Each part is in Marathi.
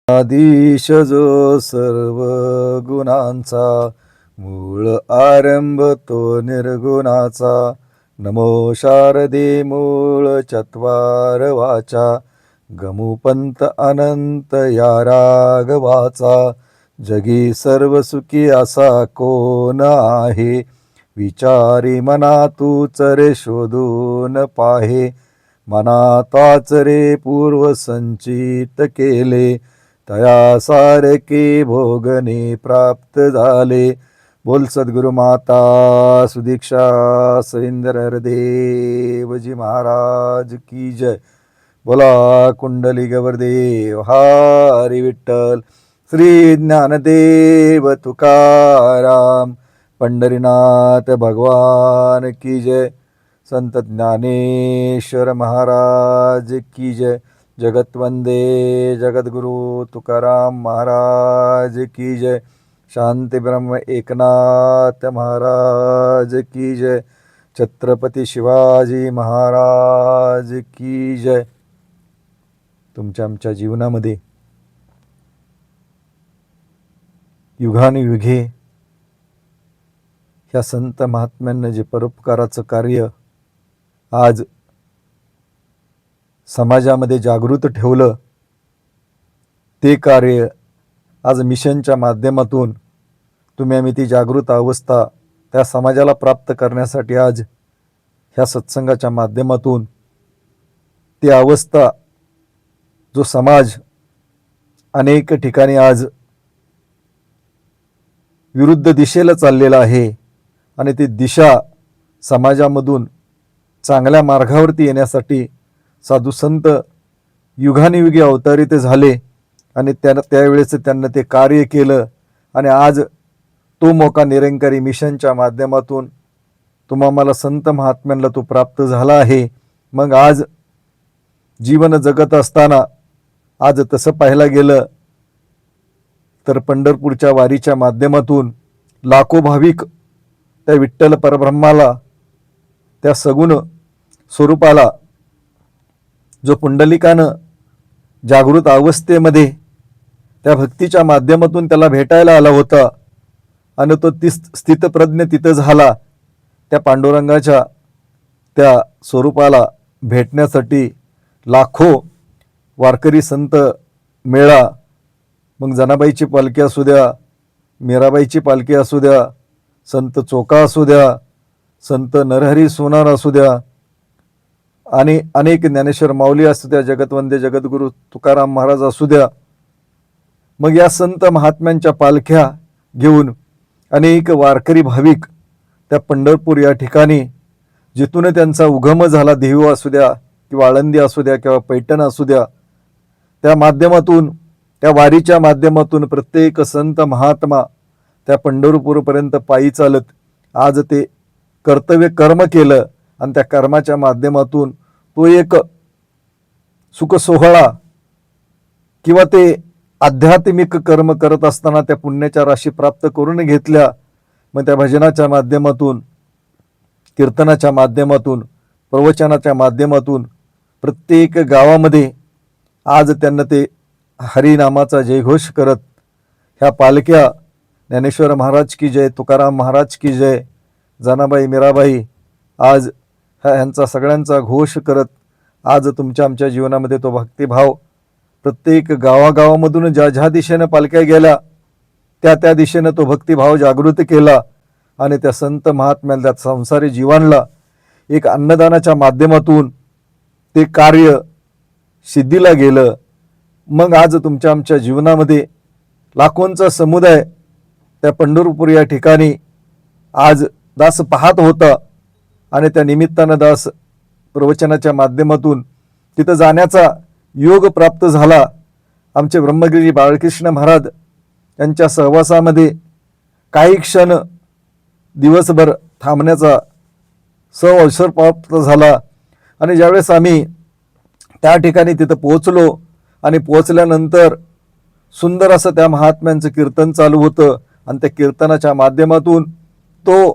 आदिश जो सर्व गुणांचा, मूळ आरंभ तो निर्गुणाचा. नमो शारदे मूळ चत्वार वाचा, गमुपंत अनंत या राघवाचा. जगी सर्व सुखी असा कोण आहे, विचारी मना तूच रे शोधून पाहे. मना ताच रे पूर्व संचित केले, तया सारखे भोगणे प्राप्त झाले. बोल सद्गुरु माता सुदीक्षा सविंदर देवजी महाराज की जय. बोला कुंडली गवरदेव हरी विठ्ठल. श्री ज्ञानदेव तुकाराम पंढरीनाथ भगवान की जय. संत ज्ञानेश्वर महाराज की जय. जगतवंदे जगद्गुरु तुकाराम महाराज की जय. शांती ब्रह्म एकनाथ महाराज की जय. छत्रपती शिवाजी महाराज की जय. तुमच्या आमच्या जीवनामध्ये युगानुयुगे ह्या संत महात्म्यांना जे परोपकाराचं कार्य आज समाजामध्ये जागृत ठेवलं, ते कार्य आज मिशनच्या माध्यमातून तुम्ही आम्ही ती जागृत अवस्था त्या समाजाला प्राप्त करण्यासाठी आज ह्या सत्संगाच्या माध्यमातून ती अवस्था जो समाज अनेक ठिकाणी आज विरुद्ध दिशेला चाललेला आहे आणि ती दिशा समाजामधून चांगल्या मार्गावरती येण्यासाठी साधू संत युगानुयुगी अवतरित झाले आणि त्यावेळेस त्यांना ते कार्य केलं. आणि आज तो मोका निरंकारी मिशनच्या माध्यमातून तुम्हाला संत महात्म्यांना तो प्राप्त झाला आहे. मग आज जीवन जगत असताना आज तसं पाहायला गेलं तर पंढरपूरच्या वारीच्या माध्यमातून लाखो भाविक त्या विठ्ठल परब्रह्माला, त्या सगुण स्वरूपाला, जो पुंडलिकानं जागृत अवस्थेमध्ये त्या भक्तीच्या माध्यमातून त्याला भेटायला आला होता आणि तो स्थितप्रज्ञ तिथं झाला, त्या पांडुरंगाच्या त्या स्वरूपाला भेटण्यासाठी लाखो वारकरी संत मेळा. मग जनाबाईची पालखी असू द्या, मीराबाईची पालखी असू द्या, संत चोका असू द्या, संत नरहरी सोनार असू द्या, आणि अनेक ज्ञानेश्वर माऊली असू द्या, जगतवंदे जगद्गुरु तुकाराम महाराज असू द्या. मग या संत महात्म्यांच्या पालख्या घेऊन अनेक वारकरी भाविक त्या पंढरपूर या ठिकाणी, जिथून त्यांचा उगम झाला, देहू असू द्या किंवा आळंदी असू द्या किंवा पैठण असू द्या, त्या माध्यमातून त्या वारीच्या माध्यमातून प्रत्येक संत महात्मा त्या पंढरपूरपर्यंत पायी चालत आज ते कर्तव्य कर्म केलं. आणि त्या कर्माच्या माध्यमातून तो एक सुख सोहळा किंवा ते आध्यात्मिक कर्म करत असताना त्या पुण्याच्या राशी प्राप्त करून घेतल्या. मग त्या भजनाच्या माध्यमातून, कीर्तनाच्या माध्यमातून, प्रवचनाच्या माध्यमातून प्रत्येक गावामध्ये आज त्यांना ते हरिनामाचा जयघोष करत ह्या पालख्या, ज्ञानेश्वर महाराज की जय, तुकाराम महाराज की जय, जनाबाई मीराबाई, आज ह्यांचा सगळ्यांचा घोष करत आज तुमच्या आमच्या जीवनामध्ये तो भक्तिभाव प्रत्येक गावागावामधून ज्या ज्या दिशेनं पालख्या गेल्या त्या दिशेनं तो भक्तिभाव जागृत केला. आणि त्या संत महात्म्याला, त्या संसारी जीवांना एक अन्नदानाच्या माध्यमातून ते कार्य सिद्धीला गेलं. मग आज तुमच्या आमच्या जीवनामध्ये लाखोंचा समुदाय त्या पंढरपूर या ठिकाणी आज दास पाहत होता आणि त्या निमित्तानं दास प्रवचनाच्या माध्यमातून तिथं जाण्याचा योग प्राप्त झाला. आमचे ब्रह्मगिरी बाळकृष्ण महाराज यांच्या सहवासामध्ये काही क्षण दिवसभर थांबण्याचा अवसर प्राप्त झाला. आणि ज्यावेळेस आम्ही त्या ठिकाणी तिथं पोहोचलो आणि पोहोचल्यानंतर सुंदर असं त्या महात्म्यांचं कीर्तन चालू होतं. आणि त्या कीर्तनाच्या माध्यमातून तो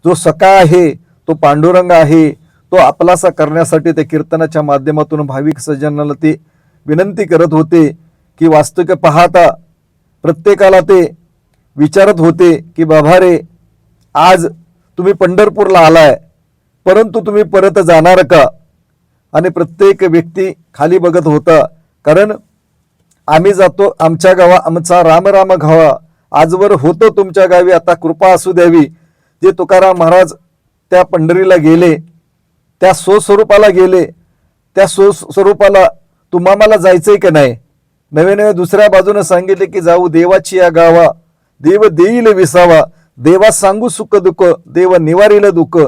जो सखा आहे, तो पांडुरंग आहे, तो आपलासा करण्यासाठी त्या कीर्तनाच्या माध्यमातून भाविक सज्जनाला ते विनंती करत होते की वास्तविक पाहता प्रत्येकाला ते विचारत होते की बाबा रे, आज तुम्ही पंढरपूरला आलाय, परंतु तुम्ही परत जाणार का? आणि प्रत्येक व्यक्ती खाली बघत होता, कारण आम्ही जातो आमच्या गावा, आमचा राम राम घावा, आजवर होतो तुमच्या गावी, आता कृपा असू द्यावी. जे तुकाराम महाराज त्या पंढरीला गेले, त्या स्वस्वरूपाला गेले, त्या स्वस्वरूपाला तुम्हा मला जायचंय की नाही? नवे नवे दुसऱ्या बाजूने सांगितले की जाऊ देवाची या गावा, देव देईल विसावा, देवा सांगू सुख दुःख, देव निवारील दुःख,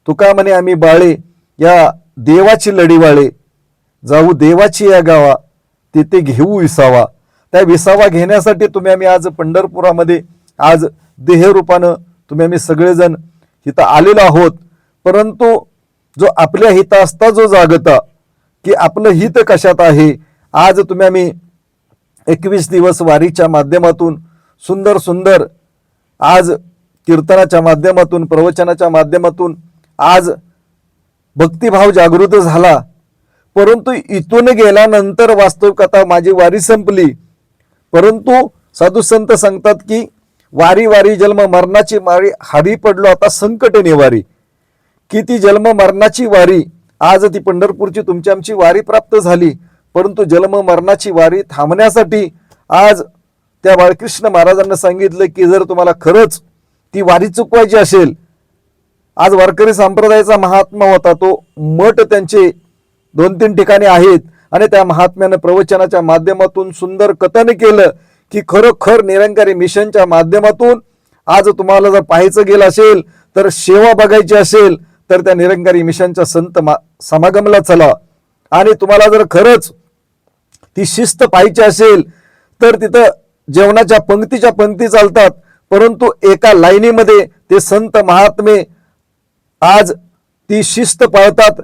तुका म्हणे आम्ही बाळे, या देवाची लढीवाळे, जाऊ देवाची या गावा, तिथे घेऊ विसावा. त्या विसावा घेण्यासाठी तुम्ही आम्ही आज पंढरपुरामध्ये आज देहरूपानं तुम्ही आम्ही सगळेजण इथं आलेलो आहोत. परंतु जो आपल्या हित असता जो जागता की आपलं हित कशात आहे, आज तुम्ही आम्ही 21 दिवस वारीच्या माध्यमातून सुंदर सुंदर आज कीर्तनाच्या माध्यमातून, प्रवचनाच्या माध्यमातून आज भक्तिभाव जागृत झाला. परंतु इथून गेल्यानंतर वास्तविक आता माझी वारी संपली. परंतु साधू संत सांगतात की वारी वारी जन्म मरणाची वारी, हारी पडलो आता संकट निवारी. की ती जन्म मरणाची वारी, आज ती पंढरपूरची तुमची आमची वारी प्राप्त झाली. परंतु जन्म मरणाची वारी थांबण्यासाठी आज त्या बाळकृष्ण महाराजांना सांगितलं की जर तुम्हाला खरंच ती वारी चुकवायची असेल, आज वारकरी संप्रदायाचा महात्मा होता, तो मठ त्यांचे 2-3 ठिकाणी आहेत आणि त्या महात्म्यानं प्रवचनाच्या माध्यमातून सुंदर कथन केलं की खरोखर निरंकारी मिशनच्या माध्यमातून आज तुम्हाला जर पाहायचं गेलं असेल, तर सेवा बघायची असेल तर त्या निरंकारी मिशनच्या संत समागमला चला. आणि तुम्हाला जर खरंच ती शिस्त पाहिजे असेल तर तिथं जेवणाच्या पंक्तीच्या पंक्ती चालतात, परंतु एका लाईनीमध्ये ते संत महात्मे आज ती शिस्त पाळतात.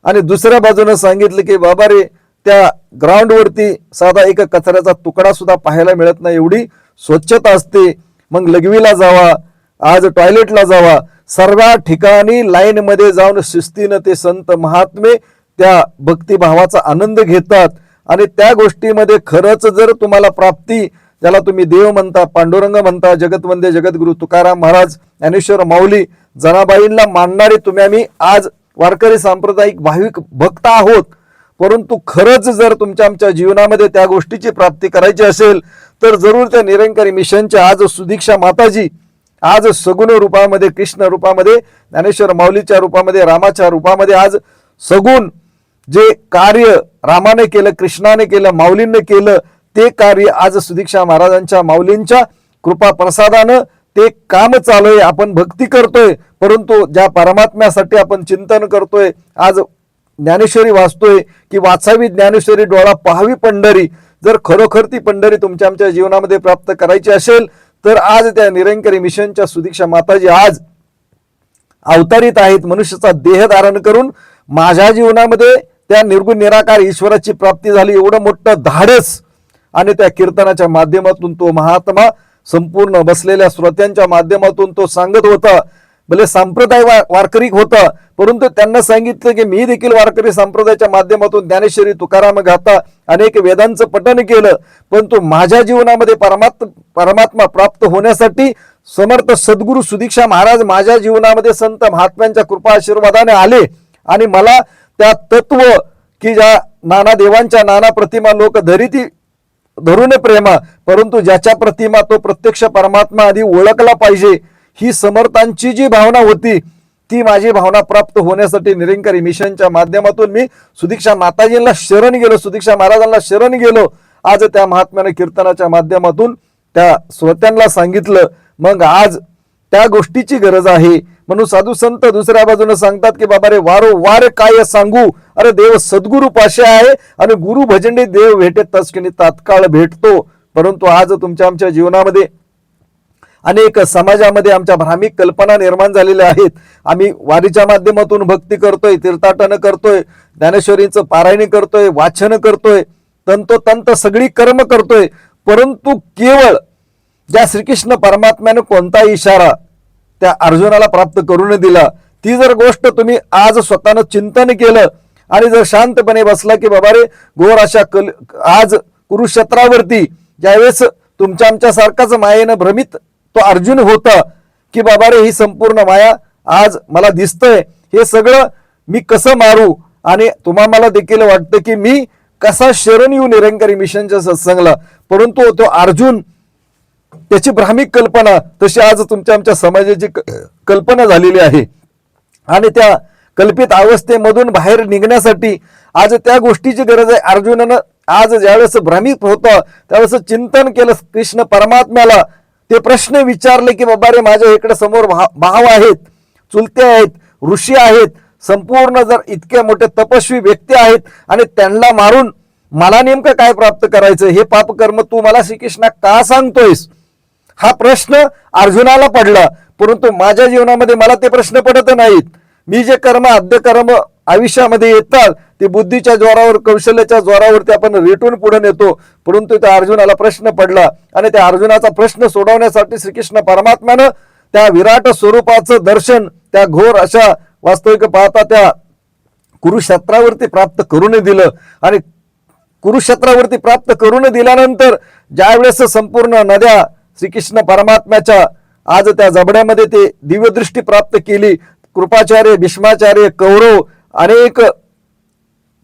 आणि दुसऱ्या बाजूने सांगितलं की बाबा रे, त्या ग्राउंडवरती साधा एक कचऱ्याचा तुकडा सुद्धा पाहायला मिळत नाही, एवढी स्वच्छता असते. मग लघवीला जावा, आज टॉयलेटला जावा, सर्व ठिकाणी लाईन मध्ये जाऊन शिस्तीनं ते संत महात्मे त्या भक्तिभावाचा आनंद घेतात. आणि त्या गोष्टीमध्ये खरंच जर तुम्हाला प्राप्ती, ज्याला तुम्ही देव म्हणता, पांडुरंग म्हणता, जगतवंदे जगद्गुरु तुकाराम महाराज, ज्ञानेश्वर माऊली, जनाबाईंना मानणारे तुम्ही आम्ही आज वारकरी सांप्रदायिक भाविक भक्त आहोत. परंतु खरंच जर तुमच्या आमच्या जीवनामध्ये त्या गोष्टीची प्राप्ती करायची असेल तर जरूर त्या निरंकारी मिशनच्या आज सुदीक्षा माताजी, आज सगुण रूपामध्ये, कृष्ण रूपामध्ये, ज्ञानेश्वर माऊलीच्या रूपामध्ये, रामाच्या रूपामध्ये आज सगुण जे कार्य रामाने केलं, कृष्णाने केलं, माऊलींनी केलं, ते कार्य आज सुदीक्षा महाराजांच्या माऊलींच्या कृपा प्रसादानं ते काम चालू आहे. आपण भक्ती करतोय, परंतु ज्या परमात्म्यासाठी आपण चिंतन करतोय, आज ज्ञानेश्वरी वाचतोय की वाचावी ज्ञानेश्वरी, डोळा पाहावी पंढरी. जर खरोखर ती पंढरी तुमच्या आमच्या जीवनामध्ये प्राप्त करायची असेल तर आज त्या निरंकारी मिशनच्या सुदीक्षा माताजी आज अवतारित आहेत, मनुष्याचा देह धारण करून माझ्या जीवनामध्ये त्या निर्गुण निराकार ईश्वराची प्राप्ती झाली. एवढं मोठं धाडस. आणि त्या कीर्तनाच्या माध्यमातून तो महात्मा संपूर्ण बसलेल्या श्रोत्यांच्या माध्यमातून तो सांगत होता. भले संप्रदाय वारकरी होता, परंतु त्यांना सांगितलं की मी देखील वारकरी संप्रदायाच्या माध्यमातून ज्ञानेश्वरी, तुकाराम गाथा, अनेक वेदांचं पठण केलं, परंतु माझ्या जीवनामध्ये परमात्मा प्राप्त होण्यासाठी समर्थ सद्गुरू सुदीक्षा महाराज माझ्या जीवनामध्ये संत महात्म्यांच्या कृपा आशीर्वादाने आले. आणि मला त्या तत्व की ज्या नाना देवांच्या नाना प्रतिमा लोक धरिती धरून प्रेमा, परंतु ज्याच्या प्रतिमा तो प्रत्यक्ष परमात्मा आधी ओळखला पाहिजे, ही समर्थांची जी भावना होती, ती माझी भावना प्राप्त होण्यासाठी निरंकारी मिशनच्या माध्यमातून मी सुदीक्षा माताजींना शरण गेलो, सुदीक्षा महाराजांना शरण गेलो. आज त्या महात्म्याने कीर्तनाच्या माध्यमातून त्या श्रोत्यांना सांगितलं. मग आज त्या गोष्टीची गरज आहे. म्हणून साधू संत दुसऱ्या बाजूने सांगतात की बाबा रे, वारंवार काय सांगू, अरे देव सद्गुरु पाशे आहे आणि गुरु भजनी देव भेटे तस्किनी तात्काळ भेटतो. परंतु आज तुमच्या आमच्या जीवनामध्ये अनेक समाजामध्ये आमच्या भ्रामिक कल्पना निर्माण झालेल्या आहेत. आम्ही वारीच्या माध्यमातून भक्ती करतोय, तीर्थाटन करतोय, ज्ञानेश्वरीचं पारायण करतोय, वाचन करतोय, तंतोतंत सगळी कर्म करतोय, परंतु केवळ ज्या श्रीकृष्ण परमात्म्याने कोणता इशारा त्या अर्जुनाला प्राप्त करून दिला, ती जर गोष्ट तुम्ही आज स्वतःनं चिंतन केलं आणि जर शांतपणे बसला की बाबा रे, घोर अशा आज कुरुक्षेत्रावरती ज्यावेळेस तुमच्या आमच्या सारखाच मायेनं भ्रमित तो अर्जुन होता की बाबा रे ही संपूर्ण माया आज मला दिसतंय, हे सगळं मी कसं मारू, आणि तुम्हाला मला देखील वाटतं की मी कसा शरण येऊ निरंकारी मिशनच्या सत्संगला, परंतु तो अर्जुन त्याची भ्रामिक कल्पना तशी आज तुमच्या आमच्या समाजाची कल्पना झालेली आहे. आणि त्या कल्पित अवस्थेमधून बाहेर निघण्यासाठी आज त्या गोष्टीची गरज आहे. अर्जुनानं आज ज्यावेळेस भ्रमित होतं त्यावेळेस चिंतन केलं कृष्ण परमात्म्याला, ते प्रश्न विचारले की बाबा रे माझ्या इकडे समोर भाव आहेत, चुलते आहेत, ऋषी आहेत, संपूर्ण जर इतके मोठे तपस्वी व्यक्ती आहेत आणि त्यांना मारून मला नेमकं काय प्राप्त करायचं, हे पाप कर्म तू मला श्रीकृष्णा का सांगतोयस, हा प्रश्न अर्जुनाला पडला. परंतु माझ्या जीवनामध्ये मला ते प्रश्न पडत नाहीत. मी जे कर्म आद्य कर्म आयुष्यामध्ये येतात ते बुद्धीच्या जोरावर कौशल्याच्या जोरावरती आपण रेटून पुढे नेतो. परंतु त्या अर्जुनाला प्रश्न पडला आणि त्या अर्जुनाचा प्रश्न सोडवण्यासाठी श्रीकृष्ण परमात्म्यानं त्या विराट स्वरूपाचं दर्शन त्या घोर अशा वास्तविक पाहता त्या कुरुक्षेत्रावरती प्राप्त करून दिलं. आणि कुरुक्षेत्रावरती प्राप्त करून दिल्यानंतर ज्यावेळेस संपूर्ण नद्या श्रीकृष्ण परमात्म्याच्या आज त्या जबड्यामध्ये ते दिव्यदृष्टी प्राप्त केली. कृपाचार्य, भीष्माचार्य, कौरव, अनेक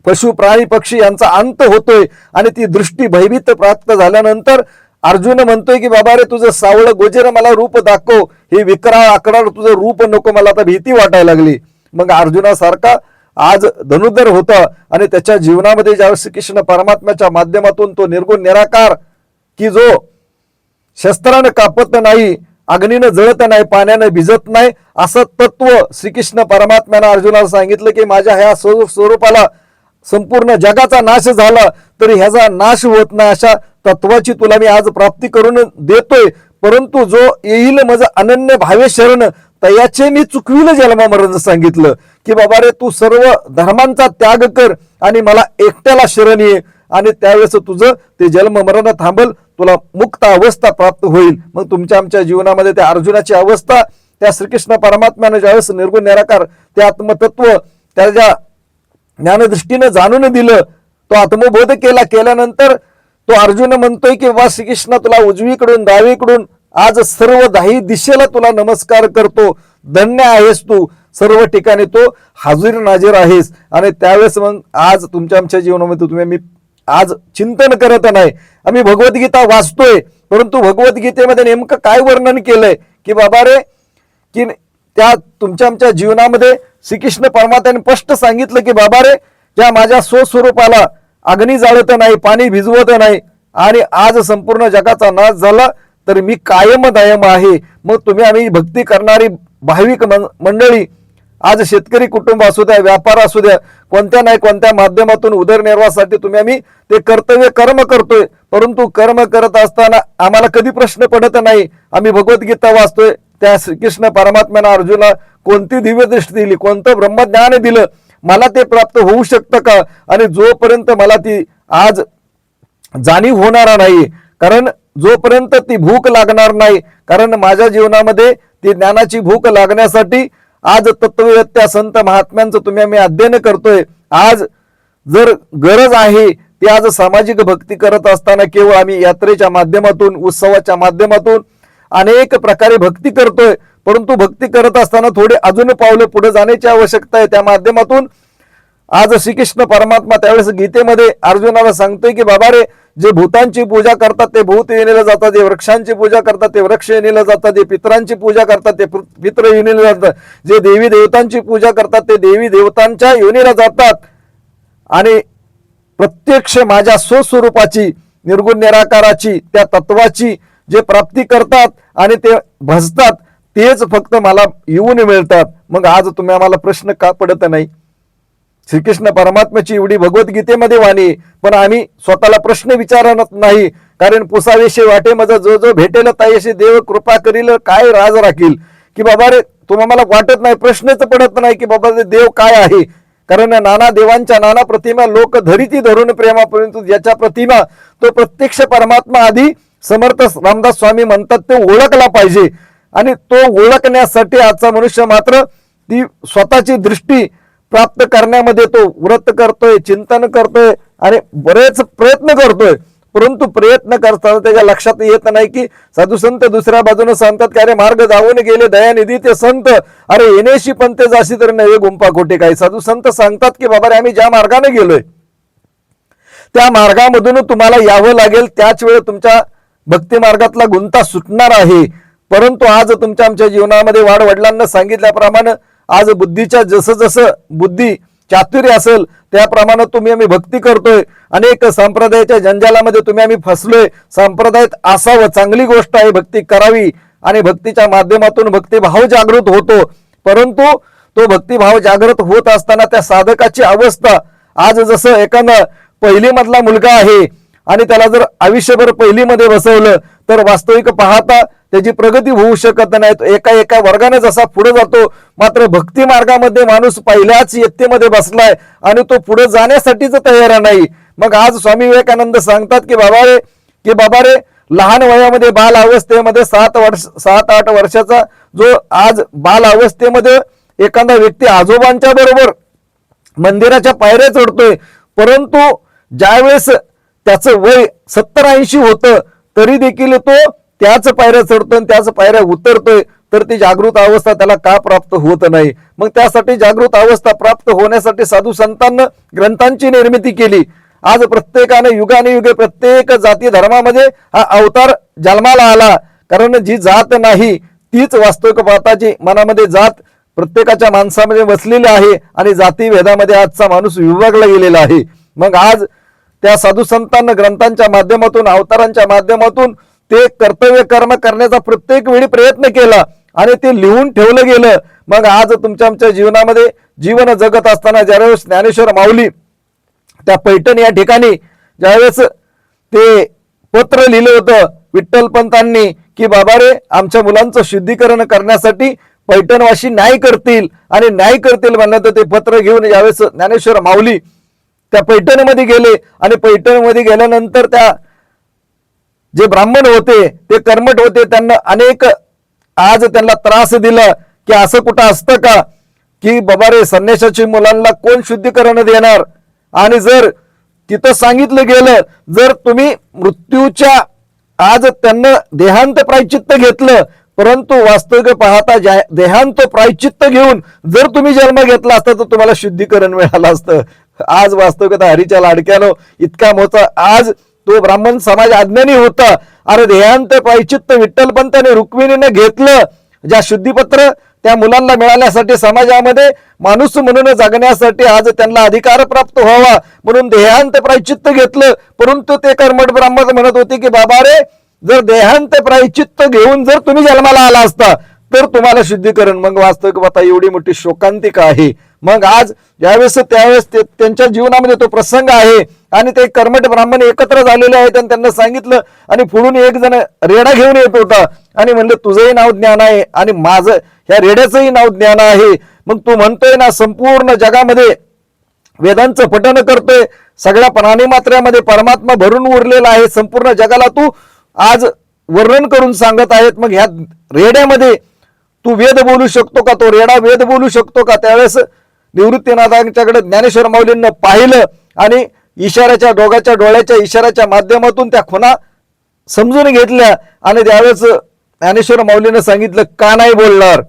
पशु प्राणी पक्षी यांचा अंत होतोय आणि ती दृष्टी भयभीत प्राप्त झाल्यानंतर अर्जुन म्हणतोय की बाबा रे तुझं सावळं गोजेर मला रूप दाखव, हे विकराळ आकडाळ तुझं रूप नको, मला आता भीती वाटायला लागली. मग अर्जुनासारखा आज धनुर्धर होता आणि त्याच्या जीवनामध्ये ज्यावेळेस श्रीकृष्ण परमात्म्याच्या माध्यमातून तो निर्गुण निराकार की जो शस्त्रानं कापत नाही, अग्नीनं जळत नाही, पाण्यानं भिजत नाही, असं तत्व श्रीकृष्ण परमात्म्यानं अर्जुनाला सांगितलं की माझ्या ह्या स्वरूपाला संपूर्ण जगाचा नाश झाला तरी ह्याचा नाश होत नाही, अशा तत्वाची तुला मी आज प्राप्ती करून देतोय. परंतु जो येईल माझं अनन्य भावे शरण तयाचे मी चुकविलं जन्म मरण सांगितलं की बाबा रे तू सर्व धर्मांचा त्याग कर आणि मला एकट्याला शरण ये, आणि त्यावेळेस तुझं ते जन्म मरण थांबल, तुला मुक्त अवस्था प्राप्त होईल. मग तुमच्या आमच्या जीवनामध्ये त्या अर्जुनाची अवस्था त्या श्रीकृष्ण परमात्म्याने ज्यावेळेस निर्गुण निराकार ते आत्मतत्व त्याच्या ज्ञानदृष्टीनं जाणून दिलं, तो आत्मबोध केल्यानंतर तो अर्जुन म्हणतोय की बाबा श्रीकृष्ण तुला उजवीकडून डावीकडून आज सर्व दाही दिशेला तुला नमस्कार करतो, धन्य आहेस तू, सर्व ठिकाणी तो हाजीर नाजीर आहेस. आणि त्यावेळेस मग आज तुमच्या आमच्या जीवनामध्ये तुम्ही मी आज चिंतन करत नाही, आम्ही भगवद्गीता वाचतोय, परंतु भगवद्गीतेमध्ये नेमकं काय वर्णन केलंय की बाबा रे की त्या तुमच्या आमच्या जीवनामध्ये श्रीकृष्ण परमात्म्याने स्पष्ट सांगितलं की बाबा रे त्या माझ्या स्वस्वरूपाला अग्नी जाळत नाही, पाणी भिजवत नाही, आणि आज संपूर्ण जगाचा नाश झाला तर मी कायम दायम आहे. मग तुम्ही आम्ही भक्ती करणारी भाविक मंडळी आज शेतकरी कुटुंब असू द्या, व्यापार असू द्या, कोणत्या नाही कोणत्या माध्यमातून उदरनिर्वाहासाठी तुम्ही आम्ही ते कर्तव्य कर्म करतोय. परंतु कर्म करत असताना आम्हाला कधी प्रश्न पडत नाही, आम्ही भगवद्गीता वाचतोय, त्या श्रीकृष्ण परमात्म्यानं अर्जुना कोणती दिव्य दृष्टी दिली, कोणतं ब्रह्मज्ञान दिलं, मला ते प्राप्त होऊ शकतं का, आणि जोपर्यंत मला ती आज जाणीव होणार नाही, कारण जोपर्यंत ती भूक लागणार नाही, कारण माझ्या जीवनामध्ये ती ज्ञानाची भूक लागण्यासाठी आज तत्ववेत्या संत महात्म्यांचं तुम्ही आम्ही अध्ययन करतोय. आज जर गरज आहे ती आज सामाजिक भक्ती करत असताना केवळ आम्ही यात्रेच्या माध्यमातून, उत्सवाच्या माध्यमातून अनेक प्रकारे भक्ती करतोय, परंतु भक्ती करत असताना थोडे अजून पावलं पुढे जाण्याची आवश्यकता आहे. त्या माध्यमातून आज श्रीकृष्ण परमात्मा त्यावेळेस गीतेमध्ये अर्जुनाला सांगतोय की बाबा रे जे भूतांची पूजा करतात ते भूत येणीला जातात, जे वृक्षांची पूजा करतात ते वृक्ष येणीला जातात, जे पितरांची पूजा करतात ते पित्र येणीला जातात, जे देवी देवतांची पूजा करतात ते देवी देवतांच्या योनीला जातात, आणि प्रत्यक्ष माझ्या स्वस्वरूपाची निर्गुण निराकाराची त्या तत्वाची जे प्राप्ती करतात आणि ते भजतात तेच फक्त मला येऊन मिळतात. मग आज तुम्ही आम्हाला प्रश्न का पडत नाही? श्रीकृष्ण परमात्म्याची एवढी भगवद्गीतेमध्ये वाणी, पण आम्ही स्वतःला प्रश्न विचारत नाही, कारण पुसावेशे वाटे माझं जो जो भेटेल तायशे देव कृपा करील काय राज राखील, की बाबा रे तुम्हाला वाटत नाही, प्रश्नच पडत नाही की बाबा देव काय आहे, कारण नाना देवांच्या नाना प्रतिमा लोक धरिती धरून प्रेमापर्यंत ज्याच्या प्रतिमा तो प्रत्यक्ष परमात्मा आधी समर्थ रामदास स्वामी म्हणतात ते ओळखला पाहिजे, आणि तो ओळखण्यासाठी आजचा मनुष्य मात्र ती स्वतःची दृष्टी प्राप्त करण्यामध्ये तो व्रत करतोय, चिंतन करतोय आणि बरेच प्रयत्न करतोय, परंतु प्रयत्न करताना त्याच्या लक्षात येत नाही की साधू संत दुसऱ्या बाजूने सांगतात की अरे मार्ग जाऊन गेले दयानिधी ते संत, अरे येणेशी पण ते जाशी तर नव्हे गुंपा खोटे काय. साधू संत सांगतात की बाबा रे आम्ही ज्या मार्गाने गेलोय त्या मार्गामधून तुम्हाला यावं लागेल, त्याच वेळ तुमच्या भक्ती मार्गातला गुंता सुटणार आहे. परंतु आज तुमच्या आमच्या जीवनामध्ये वडिलांना सांगितल्याप्रमाणे आज बुद्धीच्या जसं जसं बुद्धी चातुर्य असेल त्याप्रमाणे तुम्ही आम्ही भक्ती करतोय. अनेक संप्रदायाच्या जंजालामध्ये तुम्ही आम्ही फसलोय. संप्रदायात असावं, चांगली गोष्ट आहे, भक्ती करावी आणि भक्तीच्या माध्यमातून भक्तिभाव जागृत होतो. परंतु तो भक्तिभाव जागृत होत असताना त्या साधकाची अवस्था, आज जसं एखादा पहिली मधला मुलगा आहे आणि त्याला जर आयुष्यभर पहिलीमध्ये बसवलं तर वास्तविक पाहता त्याची प्रगती होऊ शकत नाही. तो एका एका वर्गाने जसा पुढे जातो, मात्र भक्ती मार्गामध्ये माणूस पहिल्याच इयत्तेमध्ये बसलाय आणि तो पुढे जाण्यासाठीच तयार नाही. मग आज स्वामी विवेकानंद सांगतात की बाबा रे लहान वयामध्ये बाल अवस्थेमध्ये 7-8 वर्षाचा जो आज बाल अवस्थेमध्ये एखादा व्यक्ती आजोबांच्या बरोबर मंदिराच्या पायऱ्या चढतोय, परंतु ज्यावेळेस त्याचं वय 70-80 होतं तरी देखील तो त्याच पायऱ्या चढतोय आणि त्याच पायऱ्या उतरतोय, तर ती जागृत अवस्था त्याला का प्राप्त होत नाही. मग त्यासाठी जागृत अवस्था प्राप्त होण्यासाठी साधू संतांना ग्रंथांची निर्मिती केली. आज प्रत्येकाने युगाने युगे प्रत्येक जाती धर्मामध्ये हा अवतार जन्माला आला, कारण जी जात नाही तीच वास्तविक पाहताची मनामध्ये जात प्रत्येकाच्या माणसामध्ये बसलेली आहे आणि जाती भेदामध्ये आजचा माणूस विभागला गेलेला आहे. मग आज त्या साधू संतांना ग्रंथांच्या माध्यमातून अवतारांच्या माध्यमातून ते कर्तव्य कर्म करण्याचा प्रत्येक वेळी प्रयत्न केला आणि ते लिहून ठेवलं गेलं. मग आज तुमच्या आमच्या जीवनामध्ये जीवन जगत असताना ज्यावेळेस ज्ञानेश्वर माऊली त्या पैठण या ठिकाणी ज्यावेळेस ते पत्र लिहिलं होतं विठ्ठलपंतांनी की बाबा रे आमच्या मुलांचं शुद्धीकरण करण्यासाठी पैठणवासी न्याय करतील आणि न्याय करतील म्हणलं, तर ते पत्र घेऊन ज्यावेळेस ज्ञानेश्वर माऊली त्या पैठणमध्ये गेले आणि पैठणमध्ये गेल्यानंतर त्या जे ब्राह्मण होते ते कर्मठ होते, त्यांना अनेक आज त्यांना त्रास दिला की असं कुठं असतं का की बाबा रे संन्यासाची मुलांना कोण शुद्धीकरण देणार. आणि जर तिथं सांगितलं गेलं जर तुम्ही मृत्यूच्या आज त्यांना देहांत प्रायचित्त घेतलं, परंतु वास्तविक पाहता देहांत प्रायचित्त घेऊन जर तुम्ही जन्म घेतला असता तर तुम्हाला शुद्धीकरण मिळालं असतं. आज वास्तविकता हरीच्या लाडक्यानं इतका मोठा आज तो ब्राह्मण समाज अज्ञानी होता. अरे देहांत प्रायचित्त विठ्ठलपंतांनी रुक्मिणीने घेतलं, ज्या शुद्धीपत्र त्या मुलांना मिळाल्यासाठी समाजामध्ये माणूस म्हणून जगण्यासाठी आज त्यांना अधिकार प्राप्त व्हावा म्हणून देहांत प्रायचित्त घेतलं. परंतु ते कर्मठ ब्राह्मण म्हणत होते की बाबा रे जर देहांत प्रायचित्त घेऊन जर तुम्ही जन्माला आला असता तर तुम्हाला शुद्धीकरण. मग वास्तविक पाहता एवढी मोठी शोकांतिका आहे. मग आज ज्यावेळेस त्यावेळेस त्यांच्या जीवनामध्ये तो प्रसंग आहे आणि ते कर्मठ ब्राह्मण एकत्र झालेले आहेत आणि त्यांना सांगितलं आणि पुढून एक जण रेडा घेऊन येत होता आणि म्हणलं तुझंही नाव ज्ञान आहे आणि माझं ह्या रेड्याचंही नाव ज्ञान आहे. मग तू म्हणतोय ना संपूर्ण जगामध्ये वेदांचं पठण करतोय, सगळ्या प्राणी मात्र्यामध्ये परमात्मा भरून उरलेला आहे, संपूर्ण जगाला तू आज वर्णन करून सांगत आहेत. मग ह्या रेड्यामध्ये तू वेद बोलू शकतो का, तो रेडा वेद बोलू शकतो का. त्यावेळेस निवृत्तीनाथांच्याकडे ज्ञानेश्वर माऊलींना पाहिलं आणि इशाऱ्याच्या दोघाच्या डोळ्याच्या इशाऱ्याच्या माध्यमातून त्या खुणा समजून घेतल्या आणि त्यावेळेस ज्ञानेश्वर माऊलींना सांगितलं का नाही बोलणार.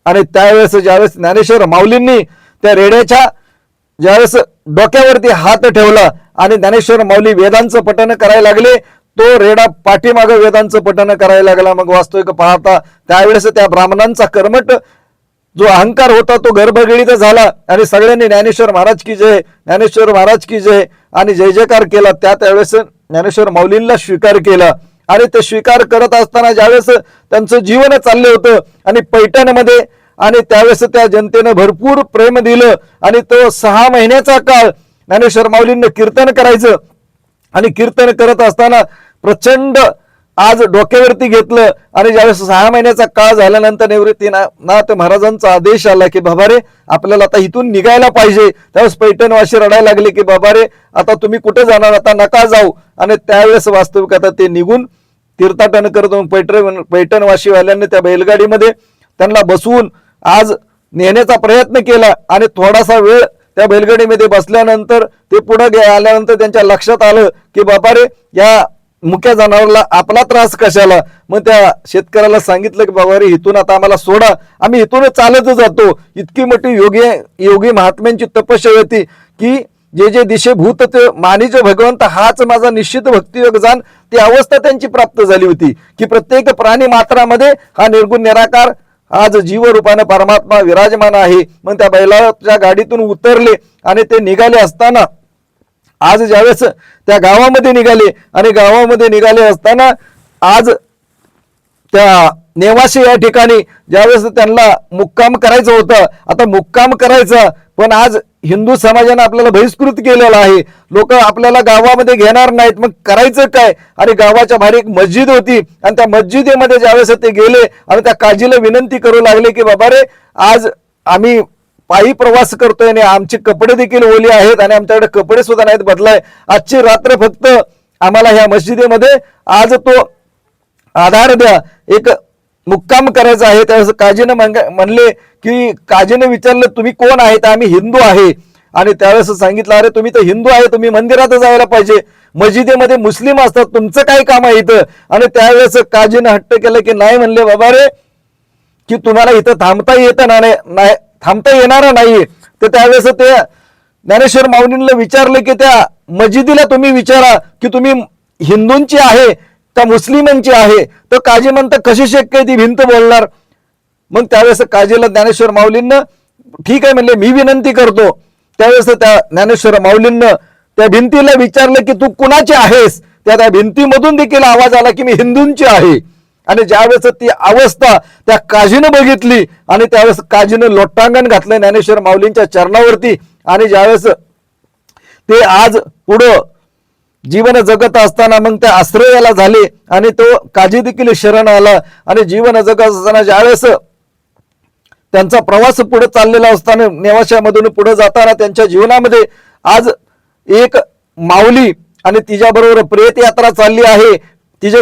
आणि त्यावेळेस ज्यावेळेस ज्ञानेश्वर माऊलींनी त्या रेड्याच्या ज्यावेळेस डोक्यावरती हात ठेवला आणि ज्ञानेश्वर माऊली वेदांचं पठण करायला लागले, तो रेडा पाठीमागं वेदांचं पठण करायला लागला. मग वास्तविक पाहता त्यावेळेस त्या ब्राह्मणांचा कर्मठ जो अहंकार होता तो गर्भगळीत झाला आणि सगळ्यांनी ज्ञानेश्वर महाराज की जय, ज्ञानेश्वर महाराज की जय आणि जय जयकार केला. त्यावेळेस ज्ञानेश्वर माऊलींना स्वीकार केला आणि ते स्वीकार करत असताना ज्यावेळेस त्यांचं जीवन चाललं होतं आणि पैठणमध्ये आणि त्यावेळेस त्या जनतेनं भरपूर प्रेम दिलं आणि तो 6 महिन्याचा काळ ज्ञानेश्वर माऊलींना कीर्तन करायचं आणि कीर्तन करत असताना प्रचंड आज डोक्यावरती घेतलं आणि ज्यावेळेस 6 महिन्याचा काळ झाल्यानंतर निवृत्तीनाथ महाराजांचा आदेश आला की बाबा रे आपल्याला आता इथून निघायला पाहिजे. त्यावेळेस पैठणवासी रडायला लागले की बाबा रे आता तुम्ही कुठे जाणार, आता नका जाऊ. आणि त्यावेळेस वास्तविक आता ते निघून तीर्थाटन करत पैठणवासीवाल्यांनी त्या बैलगाडीमध्ये त्यांना बसवून आज नेण्याचा प्रयत्न केला आणि थोडासा वेळ त्या बैलगाडीमध्ये बसल्यानंतर ते पुढे आल्यानंतर त्यांच्या लक्षात आलं की बाबा रे या मुक्या जनावराला आपला त्रास कशाला. मग त्या शेतकऱ्याला सांगितलं की बाबा रे इथून आता आम्हाला सोडा, आम्ही इथून चालत जातो. इतकी मोठी योगी महात्म्यांची तपस्या होती की जे जे दिशे भूत ते मानिज भगवंत हाच माझा निश्चित भक्तियोग जाण, ती अवस्था त्यांची प्राप्त झाली होती की प्रत्येक प्राणी मात्रामध्ये हा निर्गुण निराकार आज जीवरूपाने परमात्मा विराजमान आहे. मग त्या बैलाच्या गाडीतून उतरले आणि ते निघाले असताना आज ज्यावेळेस त्या गावामध्ये निघाले आणि गावामध्ये निघाले असताना आज त्या नेवासे या ठिकाणी ज्यावेळेस त्यांना मुक्काम करायचं होतं, आता मुक्काम करायचा पण आज हिंदू समाजाने आपल्याला बहिष्कृत केलेला आहे. लोक आपल्याला गावामध्ये घेणार नाहीत, मग करायचं काय. आणि गावाच्या बाहेर एक मस्जिद होती आणि त्या मस्जिदीमध्ये ज्यावेळेस ते गेले आणि त्या काजीला विनंती करू लागले की बाबा रे आज आम्ही पायी प्रवास करतोय आणि आमचे कपडे देखील ओले आहेत आणि आमच्याकडे कपडे सुद्धा नाहीत बदलाय, आजची रात्र फक्त आम्हाला ह्या मस्जिदीमध्ये आज तो आधार द्या, एक मुक्काम करायचा आहे. त्यावेळेस काजीनं म्हणले की काजीने विचारलं तुम्ही कोण आहेत. आम्ही हिंदू आहे. आणि त्यावेळेस सांगितलं अरे तुम्ही तर हिंदू आहे, तुम्ही मंदिरात जायला पाहिजे, मस्जिदीमध्ये मुस्लिम असतात, तुमचं काय काम आहे इथं. आणि त्यावेळेस काजीनं हट्ट केलं की नाही, म्हणले बाबा रे की तुम्हाला इथं थांबता येत नाही, थांबता येणार नाही. तर त्यावेळेस ते ज्ञानेश्वर माऊलींना विचारलं की त्या मस्जिदीला तुम्ही विचारा की तुम्ही हिंदूंची आहे त्या मुस्लिमांची आहे. तर काजी म्हणतात कशी शक्य आहे ती भिंत बोलणार. मग त्यावेळेस काजीला ज्ञानेश्वर माऊलींना ठीक आहे म्हणले मी विनंती करतो. त्यावेळेस त्या ज्ञानेश्वर माऊलींना त्या भिंतीला विचारलं की तू कुणाची आहेस. त्या भिंतीमधून देखील आवाज आला की मी हिंदूंची आहे. आणि ज्यावेळेस ती अवस्था त्या काजीनं बघितली आणि त्यावेळेस काजीनं लोटांगण घातलं ज्ञानेश्वर माऊलींच्या चरणावरती. आणि ज्यावेळेस ते आज पुढं जीवन जगत असताना मग त्या आश्रयाला झाले आणि तो काजी देखील शरण आला. आणि जीवन जगत असताना ज्यावेळेस त्यांचा प्रवास पुढे चाललेला असताना नेवाशामधून पुढे जाताना त्यांच्या जीवनामध्ये आज एक माऊली आणि तिच्याबरोबर प्रेत यात्रा चालली आहे. तिचे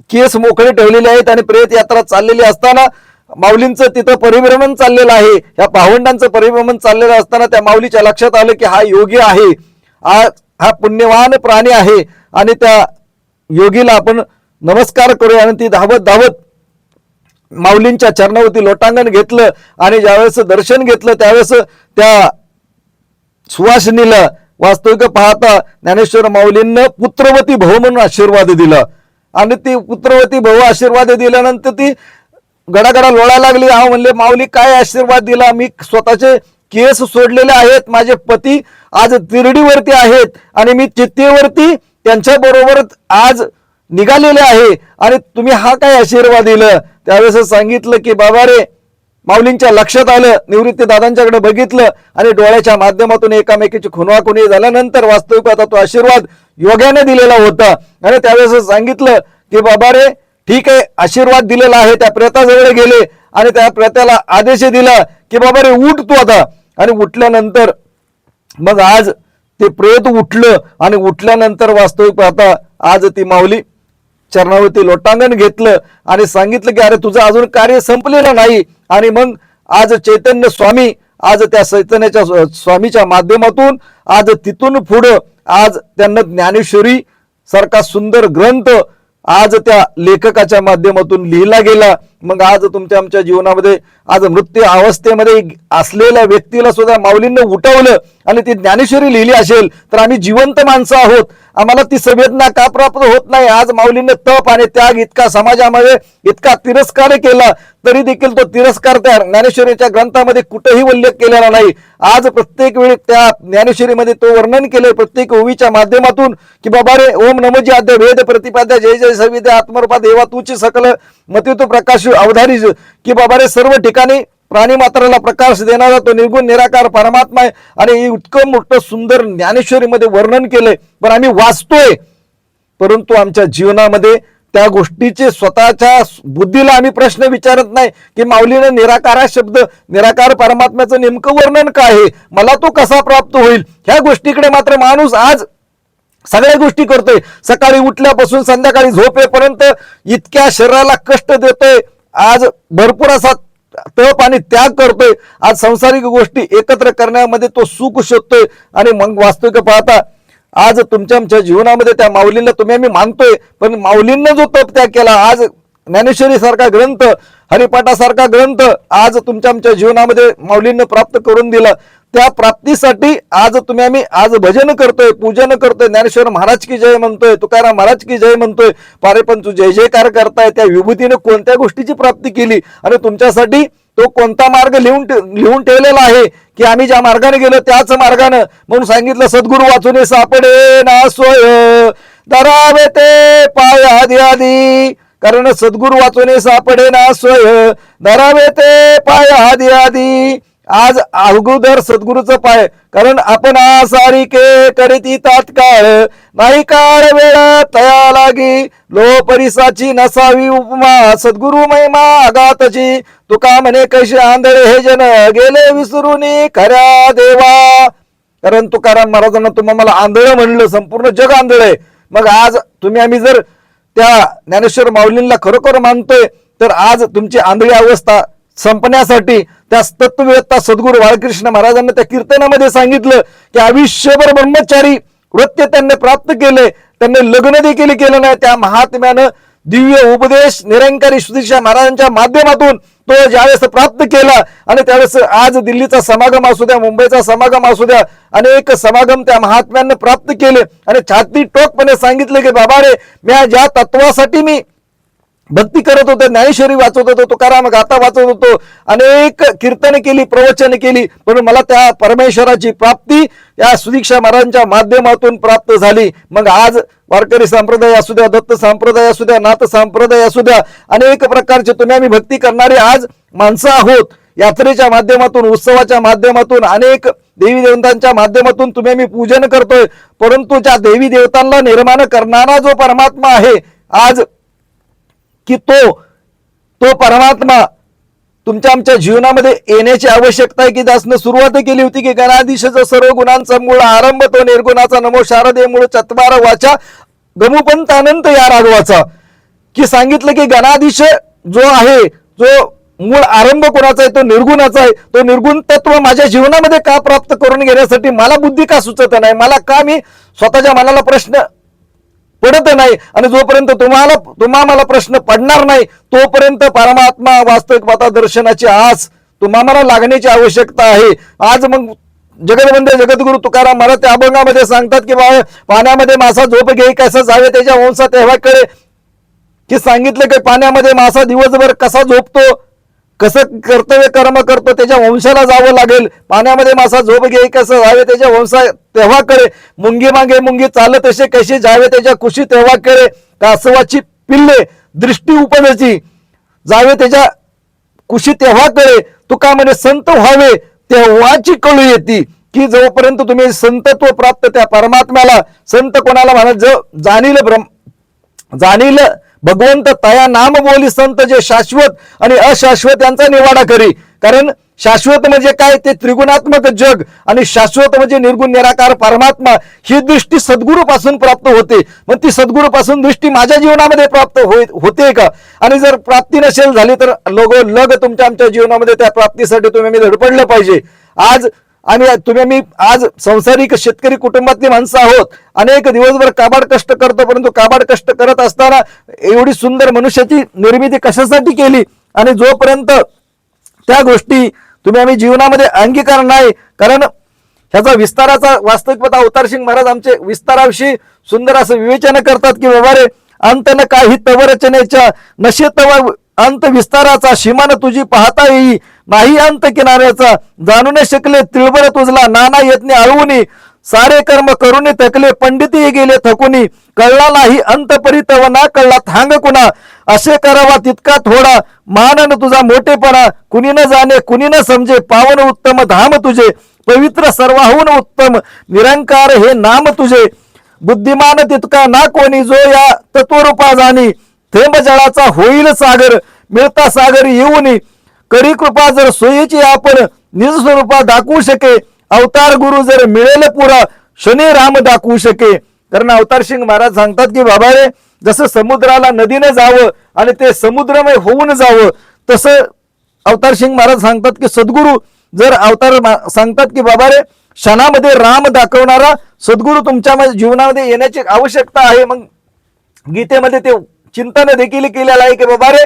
केस मोकळे ठेवलेले आहेत आणि प्रेत यात्रा चाललेली असताना माऊलींचं तिथं परिभ्रमण चाललेलं आहे. या पावंडांचं परिभ्रमण चाललेलं असताना त्या माऊलीच्या लक्षात आलं की हा योगी आहे, हा पुण्यवान प्राणी आहे आणि त्या योगीला आपण नमस्कार करूया. आणि ती धावत धावत माऊलींच्या चरणावरती लोटांगण घेतलं आणि ज्यावेळेस दर्शन घेतलं त्यावेळेस त्या सुवासिनीला वास्तविक पाहता ज्ञानेश्वर माऊलींना पुत्रवती भव म्हणून आशीर्वाद दिला. आणि ती पुत्रवती भव आशीर्वाद दिल्यानंतर ती गडागडा लोळायला लागली. हा म्हणले माऊली काय आशीर्वाद दिला, मी स्वतःचे केस सोडलेले आहेत, माझे पती आज तिरडीवरती आहेत आणि मी चित्तेवरती त्यांच्या बरोबर आज निघालेले आहे आणि तुम्ही हा काय आशीर्वाद दिला. त्यावेळेस सांगितलं की बाबा रे माऊलींच्या लक्षात आलं, निवृत्ती दादांच्याकडे बघितलं आणि डोळ्याच्या माध्यमातून एकामेकीची खुनवाखुनी झाल्यानंतर वास्तविक आता तो आशीर्वाद योग्याने दिलेला होता. आणि त्यावेळेस सांगितलं की बाबा रे ठीक आहे आशीर्वाद दिलेला आहे. त्या प्रेताजवळ गेले आणि त्या प्रेताला आदेश दिला की बाबा रे उठ तू आता. आणि उठल्यानंतर मग आज ते प्रेत उठलं आणि उठल्यानंतर वास्तविक पाहता आज ती माऊली चरणावरती लोटांगण घेतलं आणि सांगितलं की अरे तुझं अजून कार्य संपलेलं नाही. आणि मग आज चैतन्य स्वामी आज त्या चैतन्याच्या स्वामीच्या माध्यमातून आज तिथून पुढं आज त्यांना ज्ञानेश्वरी सारखा सुंदर ग्रंथ आज त्या लेखकाच्या माध्यमातून लिहिला गेला. मग आज तुमच्या आमच्या जीवनामध्ये आज मृत्यू अवस्थेमध्ये असलेल्या व्यक्तीला सुद्धा माऊलींना उठवलं आणि ती ज्ञानेश्वरी लिहिली असेल तर आम्ही जिवंत माणसं आहोत, आम्हाला ती संवेदना का प्राप्त होत नाही. आज माऊलींनी तप आणि त्याग इतका समाजामध्ये इतका तिरस्कार केला तरी देखील तो तिरस्कार त्या ज्ञानेश्वरीच्या ग्रंथामध्ये कुठेही उल्लेख केलेला नाही. आज प्रत्येक वेळी त्या ज्ञानेश्वरीमध्ये तो वर्णन केले प्रत्येक ओवीच्या माध्यमातून की बाबा रे ओम नमो आद्य वेद प्रतिपाद्य जय जय सविद्य आत्मरूपा देवा तुची सकल मतित्व प्रकाश अवधारी की बाबा रे सर्व ठिकाणी प्राणी मात्राला प्रकाश देणारा तो निर्गुण निराकार परमात्मा आहे. आणि इतकं मोठं सुंदर ज्ञानेश्वरीमध्ये वर्णन केलंय पण आम्ही वाचतोय परंतु आमच्या जीवनामध्ये त्या गोष्टीचे स्वतःच्या बुद्धीला आम्ही प्रश्न विचारत नाही की माऊलीने निराकार हा शब्द निराकार परमात्म्याचं नेमकं वर्णन काय आहे, मला तो कसा प्राप्त होईल. ह्या गोष्टीकडे मात्र माणूस आज सगळ्या गोष्टी करतोय. सकाळी उठल्यापासून संध्याकाळी झोपेपर्यंत इतक्या शरीराला कष्ट देतोय, आज भरपूर असा तप आणि त्याग करतोय, आज संसारिक गोष्टी एकत्र करण्यामध्ये तो सुख शोधतोय. आणि मग वास्तविक पाहता आज तुमच्या आमच्या जीवनामध्ये त्या माऊलींना तुम्ही आम्ही मानतोय, पण माऊलींना जो तप त्याग केला, आज ज्ञानेश्वरी सारखा ग्रंथ, हरिपाठासारखा ग्रंथ आज तुमच्या आमच्या जीवनामध्ये माऊलींना प्राप्त करून दिला, त्या प्राप्तीसाठी आज तुम्ही आम्ही आज भजन करतोय, पूजन करतोय, ज्ञानेश्वर महाराज की जय म्हणतोय, तुकाराम महाराज की जय म्हणतोय, पारेपंच जय जयकार करताय. त्या विभूतीने कोणत्या गोष्टीची प्राप्ती केली आणि तुमच्यासाठी तो कोणता मार्ग लिहून ठेवलेला आहे की आम्ही ज्या मार्गाने गेलो त्याच मार्गानं, म्हणून सांगितलं सद्गुरू वाचून सापडे ना सोय, धरावे ते पाय आधी आधी. कारण सद्गुरू वाचून सापडे ना सोय, धरावे ते पाय आधी आधी. आज अगोदर सद्गुरूचं पाय, कारण आपण सारिके करीती तात्काळ, नाही काळ वेळ तया लागी, लो परिसाची नसावी उपमा, सद्गुरु महिमा आगातची, तुका म्हणे कैसे आंधळे हे जन, गेले विसरून खऱ्या देवा. कारण तुकाराम महाराजांना तुम्ही मला आंधळ म्हणलं, संपूर्ण जग आंधळ आहे. मग आज तुम्ही आम्ही जर त्या ज्ञानेश्वर माऊलींना खरोखर मानतोय, तर आज तुमची आंधळी अवस्था संपण्यासाठी त्या तत्ववेत्ता सद्गुरू बाळकृष्ण महाराजांना त्या कीर्तनामध्ये सांगितलं की आयुष्यभर ब्रह्मचारी वृत्य त्यांनी प्राप्त केले, त्यांनी लग्न देखील केलं नाही. त्या महात्म्यानं दिव्य उपदेश निरंकारी सुदीक्षा महाराजांच्या माध्यमातून तो ज्यावेळेस प्राप्त केला आणि त्यावेळेस आज दिल्लीचा समागम असू द्या, मुंबईचा समागम असू द्या, अनेक समागम त्या महात्म्यांना प्राप्त केले आणि छाती टोकपणे सांगितले की बाबा रे, मी ज्या तत्वासाठी मी भक्ती करत होतो, ज्ञानेश्वरी वाचत होतो, तुकाराम गाथा वाचत होतो, अनेक कीर्तन केली, प्रवचन केली, पण मला त्या परमेश्वराची प्राप्ती या सुदीक्षा महाराजांच्या माध्यमातून प्राप्त झाली. मग आज वारकरी संप्रदाय असू द्या, दत्त संप्रदाय असू द्या, नाथ संप्रदाय असू द्या, अनेक प्रकारचे तुम्ही आम्ही भक्ती करणारे आज माणसं आहोत. यात्रेच्या माध्यमातून, उत्सवाच्या माध्यमातून, अनेक देवी देवतांच्या माध्यमातून तुम्ही आम्ही पूजन करतोय, परंतु ज्या देवी देवतांना निर्माण करणारा जो परमात्मा आहे आज की तो परमात्मा तुमच्या आमच्या जीवनामध्ये येण्याची आवश्यकता आहे. की दासनं सुरुवात केली होती की गणाधीशचं सर्व गुणांचा मूळ आरंभ तो निर्गुणाचा, नमो शारदे मूळ चत्वार वाचा, गमुपंत अनंत या राघवाचा. की सांगितलं की गणाधीश जो आहे, जो मूळ आरंभ कोणाचा आहे, तो निर्गुणाचा आहे. तो निर्गुण तत्व माझ्या जीवनामध्ये का प्राप्त करून घेण्यासाठी मला बुद्धी का सुचत नाही, मला का मी स्वतःच्या मनाला प्रश्न पडत नाही, आणि जोपर्यंत तुम्हाला प्रश्न पडणार नाही तोपर्यंत परमात्मा वास्तविक दर्शनाची आस तुम्हाला लागण्याची आवश्यकता आहे. आज मग जगदवंदे जगद्गुरु तुकाराम महाराज त्या अभंगामध्ये सांगतात की बाबा पाण्यामध्ये मासा झोप घेई कसा जावे त्याच्या वंशा तेव्हाकडे. की सांगितलं की पाण्यामध्ये मासा दिवसभर कसा झोपतो, कसं कर्तव्य कर्म करतो, त्याच्या वंशाला जावं लागेल. पाण्यामध्ये मासा झोप घे कसं जावे त्याच्या वंशा तेव्हाकडे, मुंगी मागे मुंगी चालत असे कशी जावे त्याच्या कुशी तेव्हाकडे, कासवाची पिल्ले दृष्टी उपजाची जावे त्याच्या कुशी तेव्हाकडे, तुका म्हणे संत व्हावे तेव्हाची कळू येते. की जोपर्यंत तुम्ही संतत्व प्राप्त त्या परमात्म्याला, संत कोणाला म्हणत, जाणील भगवंत तया नाम बोली संत, जे शाश्वत आणि अशाश्वत यांचा निवाडा करी. कारण शाश्वत म्हणजे काय, ते त्रिगुणात्मक जग, आणि शाश्वत म्हणजे निर्गुण निराकार परमात्मा. ही दृष्टी सद्गुरू पासून प्राप्त होते. मग ती सद्गुरू पासून दृष्टी माझ्या जीवनामध्ये प्राप्त होते का? आणि जर प्राप्ती नसेल झाली तर लग तुमच्या आमच्या जीवनामध्ये त्या प्राप्तीसाठी तुम्ही धडपडलं पाहिजे. आज आम्ही आज संसारिक शेतकरी कुटुंबातली माणसं आहोत. अनेक दिवसभर काबाड कष्ट करतो, परंतु काबाड कष्ट करत असताना एवढी सुंदर मनुष्याची निर्मिती कशासाठी केली, आणि जोपर्यंत त्या गोष्टी तुम्ही आम्ही जीवनामध्ये अंगीकार नाही, कारण ह्याचा विस्ताराचा वास्तविकता अवतारसिंग महाराज आमचे विस्ताराविषयी सुंदर असं विवेचन करतात की बाबा रे, अंत न काही तव रचनेच्या नशे तव अंत विस्ताराचा, सीमान तुझी पाहता येई नाही अंत किनाऱ्याचा, जाणू न शकले तिळबर तुझला नाना यत्ने आळवूनी, सारे कर्म करून थकले पंडिती गेले थकुनी, कळला नाही अंत परी तव ना कळला थांग कुणा, असे करावा तितका थोडा, मानन तुझा मोठेपणा, कुणी न जाणे कुणी न समजे, पावन उत्तम धाम तुझे, पवित्र सर्वाहून उत्तम निरंकार हे नाम तुझे, बुद्धिमान तितका ना कोणी, जो या तत्वरूपा जाणी, थेंब जळाचा होईल सागर, मिळता सागर येऊनी, करी कृपा जर सोयीची आपण निज स्वरूपा दाखवू शके, अवतार गुरु जर मिळेल पुरा, शनी राम दाखवू शके. कारण अवतारसिंग महाराज सांगतात की बाबा रे, जसं समुद्राला नदीने जावं आणि ते समुद्रमय होऊन जावं, तसं अवतारसिंग महाराज सांगतात की सद्गुरू जर सांगतात की बाबा रे, क्षणामध्ये राम दाखवणारा सद्गुरू तुमच्या जीवनामध्ये येण्याची आवश्यकता आहे. मग गीतेमध्ये ते चिंतन देखील केलेलं आहे की बाबा रे,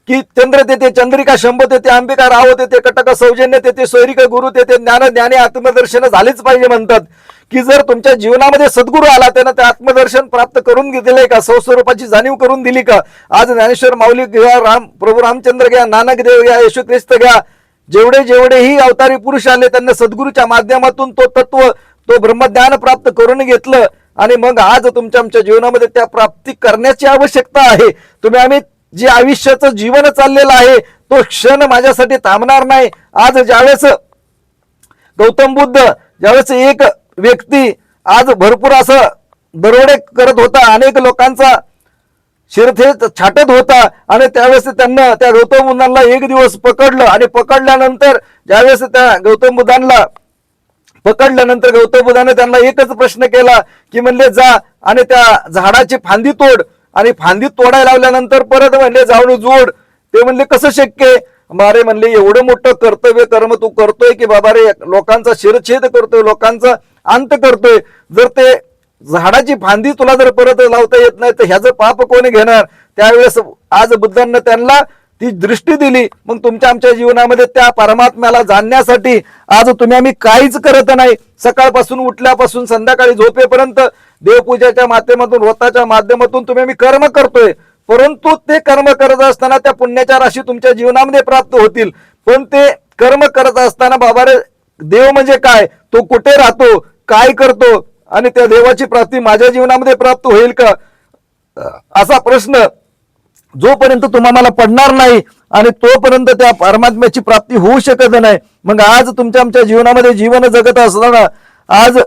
की चंद्र तेथे चंद्रिका शंभ तेथे अंबिका राहो तेथे कटक सौजन्य तेथे सोयरिक गुरु तेथे ज्ञानी आत्मदर्शन झालेच पाहिजे म्हणतात. की जर तुमच्या जीवनामध्ये सद्गुरू आला त्यानं ते आत्मदर्शन प्राप्त करून दिले का, स्वस्वरूपाची जाणीव करून दिली का. आज ज्ञानेश्वर माऊली घ्या, प्रभू रामचंद्र घ्या, नानक देव घ्या, येशू ख्रिस्त घ्या, जेवढेही अवतारी पुरुष आले त्यांना सद्गुरूच्या माध्यमातून तो तत्व, तो ब्रह्मज्ञान प्राप्त करून घेतलं. आणि मग आज आमच्या जीवनामध्ये त्या प्राप्ती करण्याची आवश्यकता आहे. आम्ही जे आयुष्याचं जीवन चाललेलं आहे तो क्षण माझ्यासाठी थांबणार नाही. आज ज्यावेळेस गौतम बुद्ध, ज्यावेळेस एक व्यक्ती आज भरपूर असं दरोडे करत होता, अनेक लोकांचा शिरथेच छाटत होता, आणि त्यावेळेस त्यांना त्या गौतम बुद्धांना एक दिवस पकडलं. आणि पकडल्यानंतर ज्यावेळेस त्या गौतम बुद्धांना पकडल्यानंतर गौतम बुद्धाने त्यांना एकच प्रश्न केला की म्हणले जा आणि त्या झाडाची फांदी तोड. आणि फांदी तोडायला लावल्यानंतर परत म्हणले जाऊन जोड. ते म्हणले कसं शक्य. अरे म्हणले एवढं मोठं कर्तव्य कर्म तू करतोय की बाबा रे, लोकांचा शिरछेद करतोय, लोकांचा अंत करतोय. जर ते झाडाची फांदी तुला जर परत लावता येत नाही तर ह्याचं पाप कोणी घेणार. त्यावेळेस आज बुद्धांना त्यांना ती दृष्टी दिली. मग आमच्या जीवनामध्ये त्या परमात्म्याला जाणण्यासाठी आज आम्ही काहीच करत नाही. सकाळपासून उठल्यापासून संध्याकाळी झोपेपर्यंत देवपूजाच्या माध्यमातून, व्रताच्या माध्यमातून आम्ही कर्म करतोय. परंतु ते कर्म करत असताना त्या पुण्याच्या राशी तुमच्या जीवनामध्ये प्राप्त होतील. पण ते कर्म करत असताना बाबा रे, देव म्हणजे काय, तो कुठे राहतो, काय करतो, आणि त्या देवाची प्राप्ती माझ्या जीवनामध्ये प्राप्त होईल का, असा प्रश्न जोपर्यंत तुम्हाला पडणार नाही आणि तोपर्यंत त्या परमात्म्याची प्राप्ती होऊ शकत नाही. मग आज आमच्या जीवनामध्ये जीवन जगत असताना आज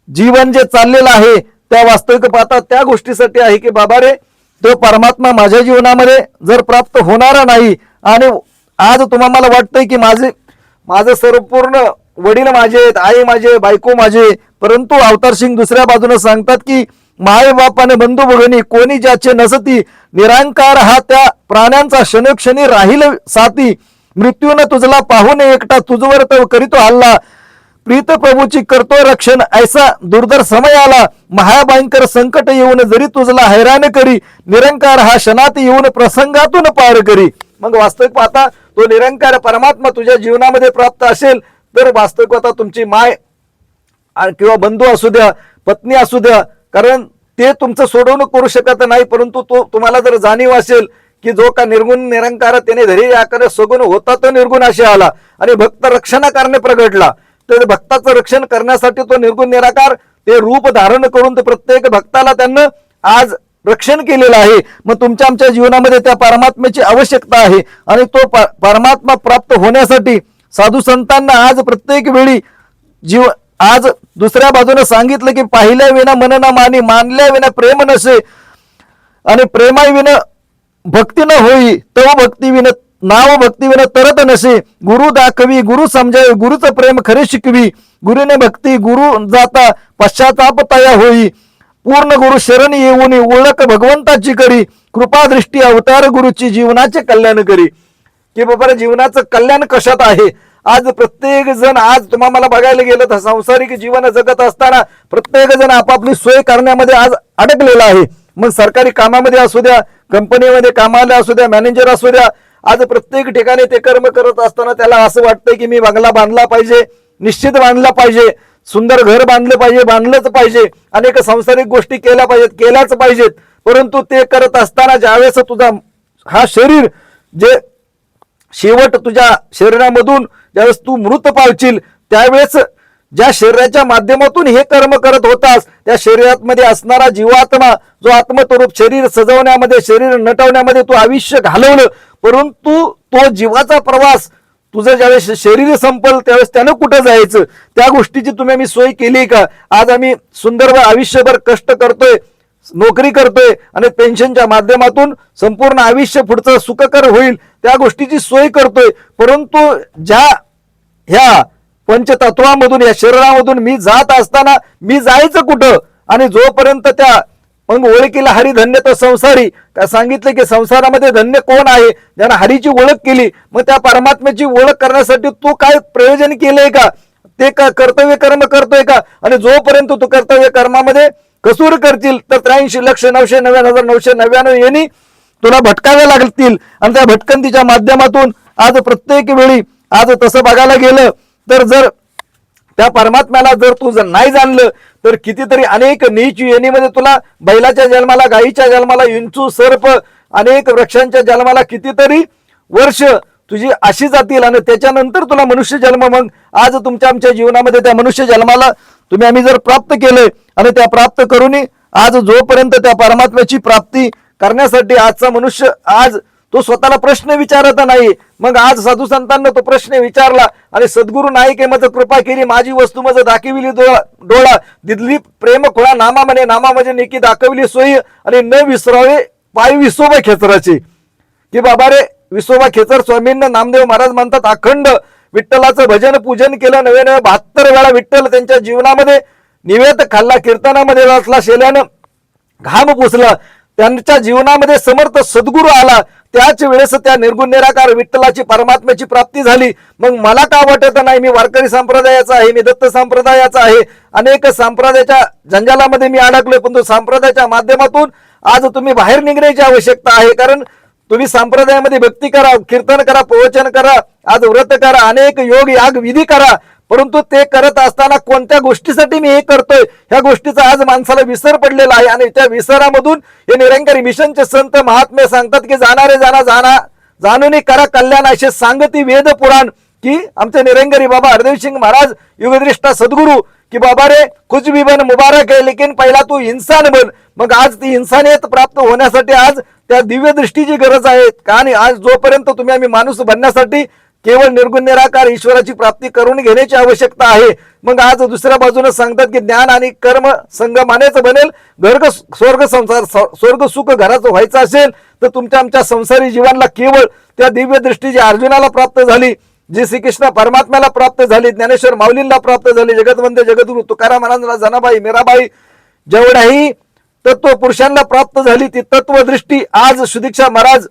जीवन जे चाललेलं आहे त्या वास्तविक पाहता त्या गोष्टीसाठी आहे की बाबा रे, तो परमात्मा माझ्या जीवनामध्ये जर प्राप्त होणारा नाही. आणि आज तुम्हाला वाटतंय की माझं संपूर्ण वडील माझे आहेत, आई माझे, बायको माझे, परंतु अवतार सिंग दुसऱ्या बाजूने सांगतात की माय बापाने बंधू भगिनी कोणी ज्याचे नसती, निरांकार हा त्या प्राण्यांचा क्षणोक्षणी राहील साथी. मृत्यूने तुझला पाहून एकटा तुझवर तो करीतो हल्ला, प्रीत प्रभूची करतो रक्षण ऐसा दुर्धर समय आला. महाभयंकर संकट येऊन जरी तुझला हैराण करी, निरंकार हा क्षणात येऊन प्रसंगातून पार करी. मग वास्तविक पाहता तो निरंकार परमात्मा तुझ्या जीवनामध्ये प्राप्त असेल तर वास्तविक पाहता तुमची माय किंवा बंधू असू द्या, पत्नी असू द्या, कारण ते तुमचं सोडवणूक करू शकत नाही. परंतु तुम्हाला जर जाणीव असेल की जो का निर्गुण निरंकार त्याने धरी आकार सगुण होता तो निर्गुण असे आला आणि भक्त रक्षणाकारणे प्रगटला. तर भक्ताचं रक्षण करण्यासाठी तो निर्गुण निराकार ते रूप धारण करून ते प्रत्येक भक्ताला त्यांना आज रक्षण केलेलं आहे. मग आमच्या जीवनामध्ये त्या परमात्म्याची आवश्यकता आहे. आणि तो परमात्मा प्राप्त होण्यासाठी साधू संतांना आज प्रत्येक वेळी आज दुसऱ्या बाजूने सांगितलं की पाहिल्या विना मन न मानी, मानल्या विना प्रेम नसे, आणि प्रेमाई विना भक्ती न होई, तव भक्ती विना नाव भक्ती विना तरत नसे. गुरु दाखवी गुरु समजावे, गुरुचं प्रेम खरे शिकवी, गुरुने भक्ती गुरु जाता पश्चाताप तया होई. पूर्ण गुरु शरण येऊन ओळख भगवंताची करी, कृपा दृष्टी अवतार गुरुची जीवनाचे कल्याण करी. की बाबा जीवनाचं कल्याण कशात आहे. आज प्रत्येक जण, आज तुम्हाला बघायला गेलं तर सांसारिक जीवन जगत असताना प्रत्येक जण आपापली सोय करण्यामध्ये आज अडकलेला आहे. मग सरकारी कामामध्ये असू द्या, कंपनीमध्ये कामाला असू द्या, मॅनेजर असू द्या, आज प्रत्येक ठिकाणी ते कर्म करत असताना त्याला असं वाटतंय की मी बंगला बांधला पाहिजे, निश्चित बांधला पाहिजे, सुंदर घर बांधलं पाहिजे, बांधलंच पाहिजे, अनेक सांसारिक गोष्टी केल्याच पाहिजेत. परंतु ते करत असताना ज्यावेळेस तुझा हा शरीर जे शेवट तुझ्या शरीरामधून ज्यावेळेस तू मृत पावशील त्यावेळेस ज्या शरीराच्या माध्यमातून हे कर्म करत होतास त्या शरीरामध्ये असणारा जीवात्मा जो आत्मस्वरूप शरीर सजवण्यामध्ये, शरीर नटवण्यामध्ये तू आयुष्य घालवलं, परंतु तो जीवाचा प्रवास तुझं ज्यावेळेस शरीर संपल त्यावेळेस त्यानं कुठं जायचं त्या गोष्टीची आम्ही सोय केली का. आज आम्ही सुंदर आयुष्यभर कष्ट करतोय, नोकरी करतोय आणि पेन्शनच्या माध्यमातून संपूर्ण आयुष्य पुढचं सुखकर होईल त्या गोष्टीची सोय करतोय. परंतु ज्या ह्या पंचतत्वामधून या शरीरामधून मी जात असताना मी जायचं कुठं. आणि जोपर्यंत त्या मग ओळखीला हरी धन्य तर संसारी, काय सांगितलं की संसारामध्ये धन्य कोण आहे, ज्यानं हरीची ओळख केली. मग त्या परमात्म्याची ओळख करण्यासाठी तू काय प्रयोजन केलंय का. ते कर्तव्य कर्म करतोय का? आणि जोपर्यंत तू कर्तव्य कर्मामध्ये कसूर करतील तर 83,999,999 यांनी तुला भटकावे लागतील. आणि त्या भटकंतीच्या माध्यमातून आज प्रत्येक वेळी आज तसं बघायला गेलं तर जर त्या परमात्म्याला जर तू जर नाही जाणलं तर कितीतरी अनेक नीच योनीमध्ये तुला बैलाच्या जन्माला, गायीच्या जन्माला, विंचू, सर्प, अनेक वृक्षांच्या जन्माला कितीतरी वर्ष तुझी अशी जातील आणि त्याच्यानंतर तुला मनुष्य जन्म. मग आज तुमच्या आमच्या जीवनामध्ये त्या मनुष्य जन्माला आम्ही जर प्राप्त केलंय आणि त्या प्राप्त करूनही आज जोपर्यंत त्या परमात्म्याची प्राप्ती करण्यासाठी आजचा मनुष्य आज तो स्वतःला प्रश्न विचारत नाही. मग आज साधू संतांना तो प्रश्न विचारला आणि सद्गुरु नाईके मज कृपा केली, माझी वस्तू मज दाखविली डोळा, दिदली प्रेम खोळा नामा म्हणे, नामा म्हणजे नेकी दाखविली सोयी, आणि न विसरावे पाय विसोबा खेचराचे. की बाबा रे, विसोबा खेचर स्वामींना नामदेव महाराज म्हणतात, अखंड विठ्ठलाचं भजन पूजन केलं, नवे 72 वेळा विठ्ठल त्यांच्या जीवनामध्ये निवेद खाल्ला, कीर्तनामध्ये वाचला, शेल्यानं घाम पुसला, त्यांच्या जीवनामध्ये समर्थ सद्गुरू आला, त्याच वेळेस त्या निर्गुण निराकार विठ्ठलाची परमात्म्याची प्राप्ती झाली. मग मला का वाटत नाही, मी वारकरी संप्रदायाचा आहे, मी दत्त संप्रदायाचा आहे, अनेक संप्रदायाच्या जंजालामध्ये मी अडकलोय, पण तो संप्रदायाच्या माध्यमातून आज तुम्ही बाहेर निघण्याची आवश्यकता आहे. कारण तुम्ही संप्रदायामध्ये भक्ती करा, कीर्तन करा, प्रवचन करा, आज व्रत करा, अनेक योग याग विधी करा, परंतु ते करत असताना कोणत्या गोष्टीसाठी मी हे करतोय ह्या गोष्टीचा आज माणसाला विसर पडलेला आहे. आणि त्या विसरामधून हे निरंकारी मिशनचे संत महात्मे सांगतात की जाणारे जाणून करा कल्याण, असे सांगती वेद पुराण. की आमचे निरंकारी बाबा हरदेव सिंग महाराज युगदृष्टा सद्गुरू की बाबा रे, कुछ भी बन मुबारक है, लेकिन पहिला तू इंसान बन. मग आज ती इंसानियत प्राप्त होण्यासाठी आज त्या दिव्य दृष्टीची गरज आहे. आणि आज जोपर्यंत तुम्ही आम्ही माणूस बनण्यासाठी केवळ निर्गुण निराकार ईश्वराची प्राप्ती करून घेण्याची आवश्यकता आहे. मग आज दुसऱ्या बाजूने सांगतात की ज्ञान आणि कर्म संगमानेच बनेल स्वर्ग सुख घराचं व्हायचं असेल तर तुमच्या आमच्या संसारी जीवनाला केवळ त्या दिव्य दृष्टी अर्जुनाला प्राप्त झाली, जी श्रीकृष्ण परमात्म्याला प्राप्त झाली, ज्ञानेश्वर माऊलींना प्राप्त झाली, जगतवंदे जगद्गुरु तुकाराम महाराजांना, जनाबाई, मीराबाई, जेवढ्याही तत्व पुरुषांना प्राप्त झाली ती तत्वदृष्टी आज सुदीक्षा महाराज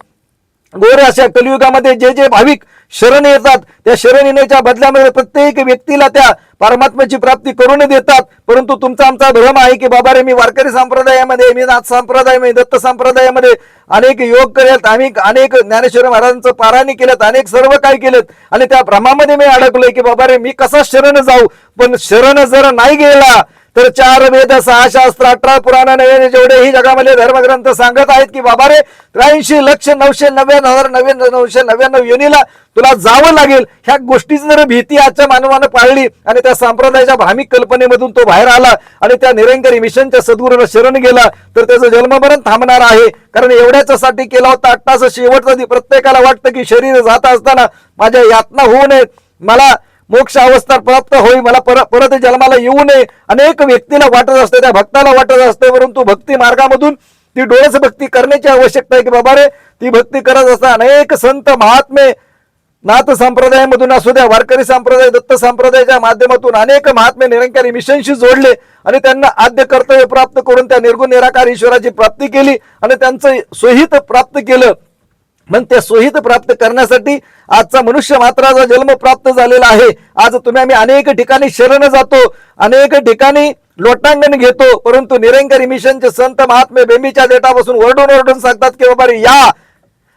गोरे अशा कलियुगामध्ये जे जे भाविक शरण येतात त्या शरण येण्याच्या बदल्यामध्ये प्रत्येक व्यक्तीला त्या परमात्म्याची प्राप्ती करून देतात. परंतु तुमचा आमचा भ्रम आहे की बाबा रे, मी वारकरी संप्रदायामध्ये, मी नाथ संप्रदायामध्ये, दत्त संप्रदायामध्ये अनेक योग केलेत, आम्ही अनेक ज्ञानेश्वर महाराजांचं पारायण केलेत, अनेक सर्व काय केलेत आणि त्या भ्रमामध्ये मी अडकलोय की बाबा रे, मी कसा शरण जाऊ. पण शरण जर नाही गेला तर 4 वेद, 6 शास्त्र, 18 पुराण, नवे जेवढेही जगामध्ये धर्मग्रंथ सांगत आहेत की बाबा रे 83,999,999 योनीला तुला जावं लागेल. ह्या गोष्टीची जर भीती आजच्या मानवानं पाळली आणि त्या संप्रदायाच्या भ्रामिक कल्पनेमधून तो बाहेर आला आणि त्या निरंकारी मिशनच्या सद्गुरूला शरण गेला तर त्याचं जन्ममरण थांबणार आहे. कारण एवढ्यासाठी केला होता अट्टास शेवटचा प्रत्येकाला वाटतं की शरीर जात असताना माझ्या यातना होऊ नये, मला मोक्ष अवस्था प्राप्त होईल, मला परत जन्माला येऊ नये, अनेक व्यक्तीला वाटत असते, त्या भक्ताला वाटत असते. परंतु भक्ती मार्गामधून ती डोळस भक्ती करण्याची आवश्यकता आहे की बाबा रे, ती भक्ती करत असता अनेक संत महात्मे नाथ संप्रदायामधून असू द्या, वारकरी संप्रदाय, दत्त संप्रदायाच्या माध्यमातून अनेक महात्मे निरंकारी मिशनशी जोडले आणि त्यांना आद्य कर्तव्य प्राप्त करून त्या निर्गुण निराकार ईश्वराची प्राप्ती केली आणि त्यांचं सोहित प्राप्त केलं. मग त्या सोहित प्राप्त करण्यासाठी आजचा मनुष्य मात्राचा जन्म प्राप्त झालेला आहे. आज तुम्ही आम्ही अनेक ठिकाणी शरण जातो, अनेक ठिकाणी लोटांगण घेतो, परंतु निरंकारी मिशनचे संत महात्मे बेंबीच्या देठापासून ओरडून सांगतात की बाबा रे, या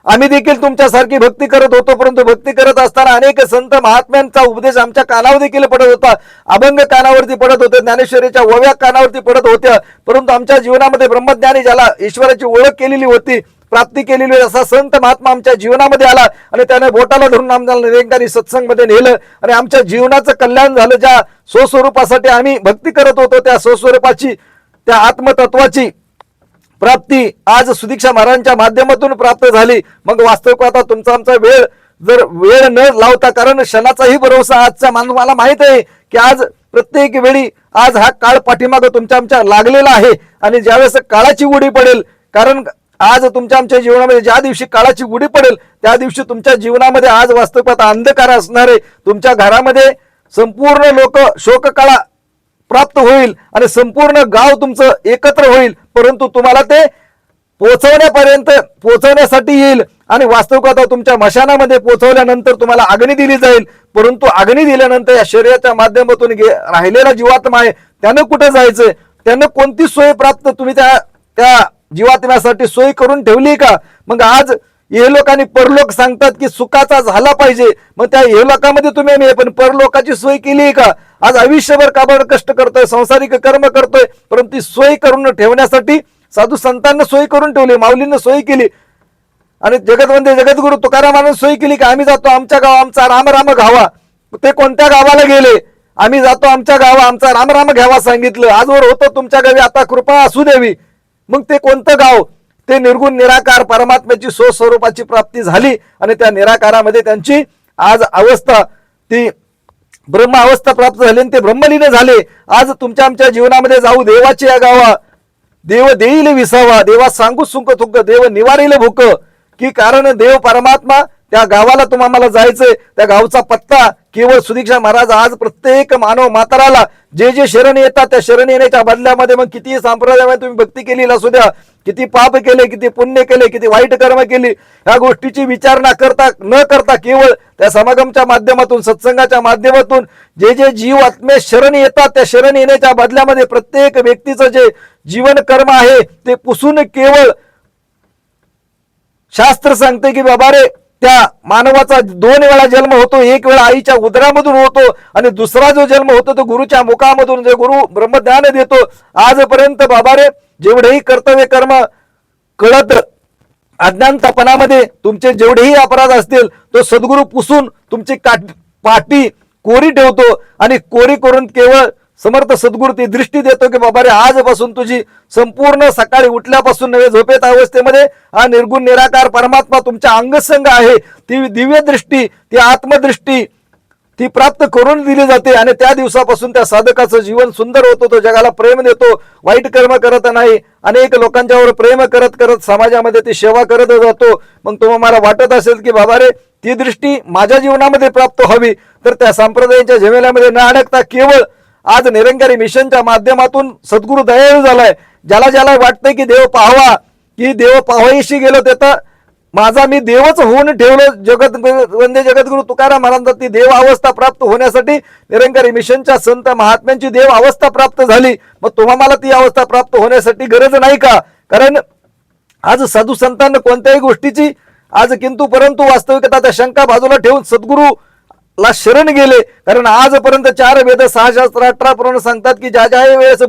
आम्ही देखील तुमच्यासारखी भक्ती करत होतो, परंतु भक्ती करत असताना अनेक संत महात्म्यांचा उपदेश आमच्या कानावर देखील पडत होता, अभंग कानावरती पडत होते, ज्ञानेश्वरीच्या ओव्या कानावरती पडत होत्या, परंतु आमच्या जीवनामध्ये ब्रह्मज्ञानी ज्याला ईश्वराची ओळख केलेली होती, प्राप्ती केलेली असा संत महात्मा आमच्या जीवनामध्ये आला आणि त्याने बोटाला धरून आम्हाला निरंकारी सत्संगमध्ये नेलं आणि आमच्या जीवनाचं कल्याण झालं. ज्या स्वस्वरूपासाठी आम्ही भक्ती करत होतो त्या स्वस्वरूपाची, त्या आत्मतत्वाची प्राप्ती आज सुदीक्षा महाराजांच्या माध्यमातून प्राप्त झाली. मग वास्तविक आता तुमचा आमचा वेळ न लावता, कारण क्षणाचाही भरोसा आजच्या मानवाला माहित आहे की आज प्रत्येक वेळी आज हा काळ पाठीमागं तुमच्या आमच्या लागलेला आहे आणि ज्यावेळेस काळाची गुढी पडेल, कारण आज तुमच्या आमच्या जीवनामध्ये ज्या दिवशी काळाची गुढी पडेल त्या दिवशी तुमच्या जीवनामध्ये आज वास्तविकता अंधकार असणार आहे. तुमच्या घरामध्ये संपूर्ण लोक शोककाळा प्राप्त होईल आणि संपूर्ण गाव तुमचं एकत्र होईल, परंतु तुम्हाला ते पोहोचवण्यासाठी येईल आणि वास्तविकता तुमच्या मशानामध्ये पोहोचवल्यानंतर तुम्हाला अग्नी दिली जाईल, परंतु अग्नी दिल्यानंतर या शरीराच्या माध्यमातून राहिलेला जीवात्मा आहे त्यानं कुठे जायचंय, त्यानं कोणती सोय प्राप्त तुम्ही त्या जीवात्म्यासाठी सोय करून ठेवली का? मग आज हे लोकांनी परलोक सांगतात की सुखाचा झाला पाहिजे, मग त्या हे लोकांमध्ये तुम्ही मी पण परलोकाची सोय केली का? आज आयुष्यभर काबाड कष्ट करतोय, संसारिक कर्म करतोय, परंतु ती सोय करून ठेवण्यासाठी साधू संतांना सोय करून ठेवली, माऊलींना सोय केली आणि जगतवंदे जगद्गुरु तुकारामानं सोय केली की आम्ही जातो आमच्या गाव आमचा राम राम घावा. ते कोणत्या गावाला गेले? आम्ही जातो आमच्या गावा आमचा राम राम घ्यावा सांगितलं. आजवर होतं तुमच्या गावी, आता कृपा असू द्यावी. मग ते कोणतं गाव? ते निर्गुण निराकार परमात्म्याची स्वस्वरूपाची प्राप्ती झाली आणि त्या निराकारामध्ये त्यांची आज अवस्था ती ब्रह्म अवस्था प्राप्त झाली आणि ते ब्रह्मलीन झाले. आज तुमच्या आमच्या जीवनामध्ये जाऊ देवाची या गावा, देव देईल विसावा, देवा सांगू सुंक थुंक, देव निवारील भूक, की कारण देव परमात्मा त्या गावाला तुम्हाला जायचंय. त्या गावचा पत्ता केवळ सुदीक्षा महाराज आज प्रत्येक मानव मातराला जे जे शरण येतात त्या शरण येण्याच्या बदल्यामध्ये मग किती संप्रदायामध्ये तुम्ही भक्ती केली असू द्या, किती पाप केले, किती पुण्य केले, किती वाईट कर्म केली, ह्या गोष्टीची विचारणा न करता केवळ त्या समागमच्या माध्यमातून सत्संगाच्या माध्यमातून जे जे जीव आत्मे शरण येतात त्या शरण येण्याच्या बदल्यामध्ये प्रत्येक व्यक्तीचं जे जीवन कर्म आहे ते पुसून केवळ शास्त्र सांगते की बाबा रे त्या मानवाचा 2 वेळा जन्म होतो, एक वेळा आईच्या उदरामधून होतो आणि दुसरा जो जन्म होतो तो गुरुच्या मुखामधून, जे गुरु ब्रह्मज्ञान देतो. आजपर्यंत बाबा रे जेवढेही कर्तव्य कर्म कळत अज्ञानतापणामध्ये तुमचे जेवढेही अपराध असतील तो सद्गुरु पुसून तुमची पाठी कोरी ठेवतो आणि कोरी करून केवळ समर्थ सद्गुरु ती दृष्टी देतो की बाबा रे आजपासून तुझी संपूर्ण सकाळी उठल्यापासून नवे झोपेत अवस्थेमध्ये हा निर्गुण निराकार परमात्मा तुमच्या अंगसंग आहे. ती दिव्य दृष्टी, ती आत्मदृष्टी ती प्राप्त करून दिली जाते आणि त्या दिवसापासून त्या साधकाचं जीवन सुंदर होतं. तो जगाला प्रेम देतो, वाईट कर्म करत नाही, अनेक लोकांच्यावर प्रेम करत करत समाजामध्ये ती सेवा करत जातो. मग तुम्हाला वाटत असेल की बाबा रे ती दृष्टी माझ्या जीवनामध्ये प्राप्त व्हावी, तर त्या संप्रदायाच्या झमेल्यामध्ये न अडकता केवळ आज निरंकारी मिशनच्या माध्यमातून सद्गुरु दयाळू झालाय. ज्याला ज्याला वाटतंय की देव पाहावा, की देव पाहायशी गेलो तर माझा मी देवच होऊन ठेवलं. वंदे जगद्गुरु तुकाराम महाराजांना ती देव अवस्था प्राप्त होण्यासाठी निरंकारी मिशनच्या संत महात्म्यांची देव अवस्था प्राप्त झाली. मग तुम्हाला ती अवस्था प्राप्त होण्यासाठी गरज नाही का? कारण आज साधू संतांना कोणत्याही गोष्टीची आज किंतु परंतु वास्तविकता त्या शंका बाजूला ठेवून सद्गुरु ला शरण गेले. कारण आजपर्यंत 4 वेद 6 शास्त्र 18 पुराण सांगतात की ज्या ज्या वेळेस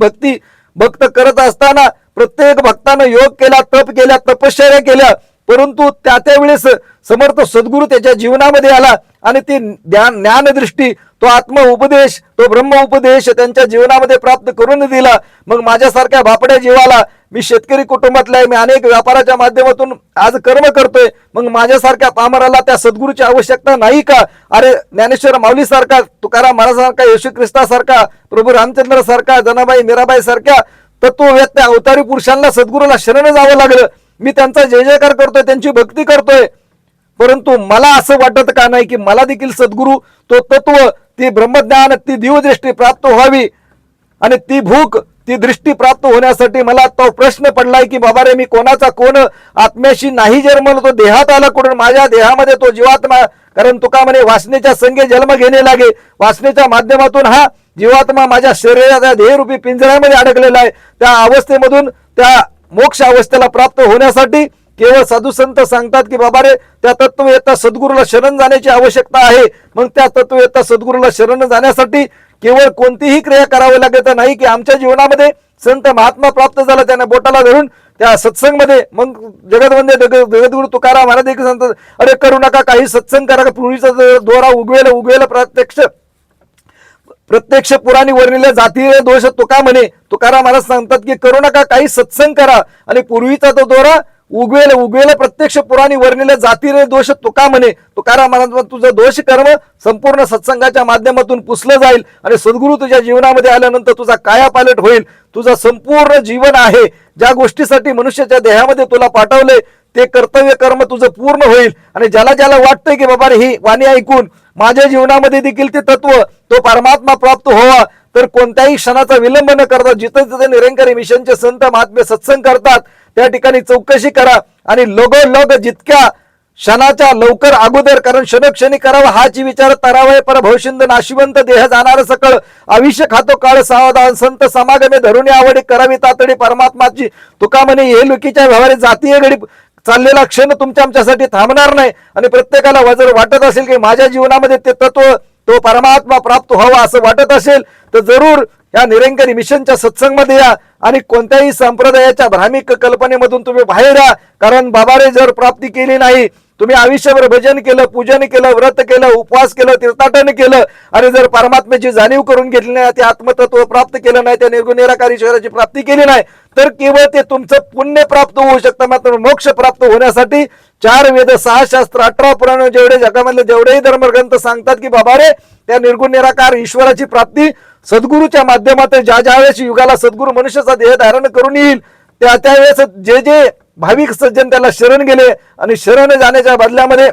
भक्त करत असताना प्रत्येक भक्तानं योग केला, तप केल्या, तपश्चर्या केल्या, परंतु त्या वेळेस समर्थ सद्गुरु त्याच्या जीवनामध्ये आला आणि ती ज्ञानदृष्टी, तो आत्म उपदेश, तो ब्रह्म उपदेश त्यांच्या जीवनामध्ये प्राप्त करून दिला. मग माझ्यासारख्या भापड्या जीवाला, मी शेतकरी कुटुंबातला आहे, मी अनेक व्यापाराच्या माध्यमातून आज कर्म करतोय, मग माझ्यासारख्या पामराला त्या सद्गुरूची आवश्यकता नाही का? अरे ज्ञानेश्वर माऊली सारखा, तुकाराम महाराजांसारखा, येशू ख्रिस्तासारखा, प्रभू रामचंद्र सारखा, जनाबाई मीराबाई सारख्या तत्वव्यक्त्या अवतारी पुरुषांना सद्गुरूला शरण जावं लागलं. मी त्यांचा जय जयकार करतोय, त्यांची भक्ती करतोय, परंतु मला असं वाटत का नाही की मला देखील सद्गुरू तो तत्व, ती ब्रह्मज्ञान, ती दिवदृष्टी प्राप्त व्हावी आणि ती भूक, ती दृष्टी प्राप्त होण्यासाठी मला तो प्रश्न पडलाय की बाबा रे मी कोणाचा कोण आत्म्याशी नाही जन्मलो, तो देहात आला कुठून? माझ्या देहामध्ये तो जीवात्मा, कारण तुका म्हणे वासनेच्या संगे जन्म घेणे लागे, वासनेच्या माध्यमातून हा जीवात्मा माझ्या शरीराच्या देहरूपी पिंजऱ्यामध्ये अडकलेला आहे. त्या अवस्थेमधून त्या मोक्ष अवस्थेला प्राप्त होण्यासाठी केवळ साधू संत सांगतात की बाबा रे त्या तत्ववेत्ता सद्गुरूला शरण जाण्याची आवश्यकता आहे. मग त्या तत्ववेत्ता सद्गुरूला शरण जाण्यासाठी केवळ कोणतीही क्रिया करावी लागत नाही की आमच्या जीवनामध्ये संत महात्मा प्राप्त झाला, त्यांना बोटाला धरून त्या सत्संगमध्ये. मग जगतवंदे जगद्गुरु तुकाराम महाराज देखील सांगतात, अरे करू नका काही सत्संग करा, पूर्वीचा दोरा उगवेल प्रत्यक्ष पुराणी वर्णिले जातीय दोष तुका म्हणे. तुकाराम महाराज सांगतात की करू नका काही सत्संग करा आणि पूर्वीचा तो दोरा उगवेल प्रत्यक्ष पुराणी वर्णिले जातीय दोष तुका म्हणे. तुकाराम महाराज तुझं दोष कर्म संपूर्ण सत्संगाच्या माध्यमातून पुसलं जाईल आणि सद्गुरू तुझ्या जीवनामध्ये आल्यानंतर तुझा कायापालट होईल. तुझं संपूर्ण जीवन आहे ज्या गोष्टीसाठी मनुष्याच्या देहामध्ये तुला पाठवले ते कर्तव्य कर्म तुझं पूर्ण होईल. आणि ज्याला ज्याला वाटतंय की बाबा ही वाणी ऐकून माझ्या जीवनामध्ये देखील ते तत्व, तो परमात्मा प्राप्त व्हावा, तर कोणत्याही क्षणाचा विलंब न करता जिथे जिथे निरंकारी मिशनचे संत महात्मे सत्संग करतात त्या ठिकाणी चौकशी करा आणि लगोलग जितक्या क्षणाच्या लवकर अगोदर, कारण क्षणक्षणी करावा हाची विचार तरावय पर भवशिंद नाशिवंत देह जाणार सकळ आयुष्य खातो काळ सावधान संत समागमे धरून आवडी करावी तातडी परमात्माची तुका म्हणे हे लोकीच्या व्यवहारी जातीय घडी चाललेला क्षण तुमच्या आमच्यासाठी थांबणार नाही आणि प्रत्येकाला जर वाटत असेल की माझ्या जीवनामध्ये ते तत्व तो परमात्मा प्राप्त व्हावा असं वाटत असेल तर जरूर या निरंकारी मिशनच्या सत्संगमध्ये या आणि कोणत्याही संप्रदायाच्या भ्रामिक कल्पनेमधून तुम्ही बाहेर या, कारण बाबारे जर प्राप्ती केली नाही, तुम्ही आयुष्यभर भजन केलं, पूजन केलं, व्रत केलं, उपवास केलं, तीर्थाटन केलं आणि जर परमात्म्याची जाणीव करून घेतली नाही, ते आत्मतत्व प्राप्त केलं नाही, त्या निर्गुण निराकार ईश्वराची प्राप्ती केली नाही, तर केवळ ते तुमचं पुण्य प्राप्त होऊ शकतं, मात्र मोक्ष प्राप्त होण्यासाठी 4 वेद 6 शास्त्र 18 पुराण जेवढे जगामधले जेवढेही धर्मग्रंथ सांगतात की बाबा रे त्या निर्गुण निराकार ईश्वराची प्राप्ती सद्गुरूच्या माध्यमातून ज्या वेळेस युगाला सद्गुरू मनुष्याचा देह धारण करून येईल त्यावेळेस जे जे भाविक सज्जन त्याला शरण गेले आणि शरण जाण्याच्या बदल्यामध्ये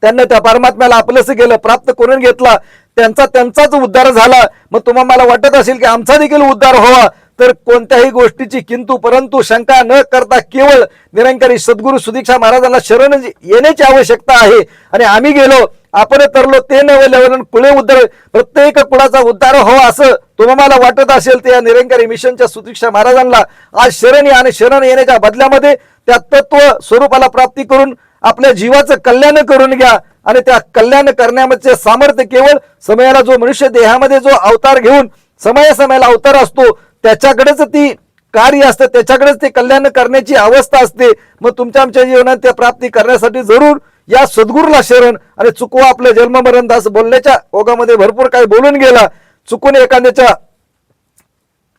त्यांना त्या परमात्म्याला आपलंसं केलं, प्राप्त करून घेतला, त्यांचाच उद्धार झाला. मग तुम्हाला मला वाटत असेल की आमचा देखील उद्धार व्हावा, तर कोणत्याही गोष्टीची किंतु परंतु शंका न करता केवळ निरंकारी सद्गुरू सुदीक्षा महाराजांना शरण येण्याची आवश्यकता आहे. आणि आम्ही गेलो, आपण तरलो ते नवलवलन कुळे उद्धार, प्रत्येक कुळाचा उद्धार व्हावा असं तुम्हाला वाटत असेल तर या निरंकारी मिशनच्या सुदीक्षा महाराजांना आज शरण या आणि शरण येण्याच्या बदल्यामध्ये त्या तत्व स्वरूपाला प्राप्ती करून आपल्या जीवाचं कल्याण करून घ्या. आणि त्या कल्याण करण्याचे सामर्थ्य केवळ समयाला जो मनुष्य देहामध्ये जो अवतार घेऊन समयाला अवतार असतो त्याच्याकडेच ती कार्य असतं, त्याच्याकडेच ते कल्याण करण्याची अवस्था असते. मग तुमच्या आमच्या जीवनात त्या प्राप्ती करण्यासाठी जरूर या सद्गुरूला शरण आणि चुकवा आपलं जन्ममरण दास बोलण्याच्या ओघामध्ये भरपूर काही बोलून गेला. चुकून एखाद्याच्या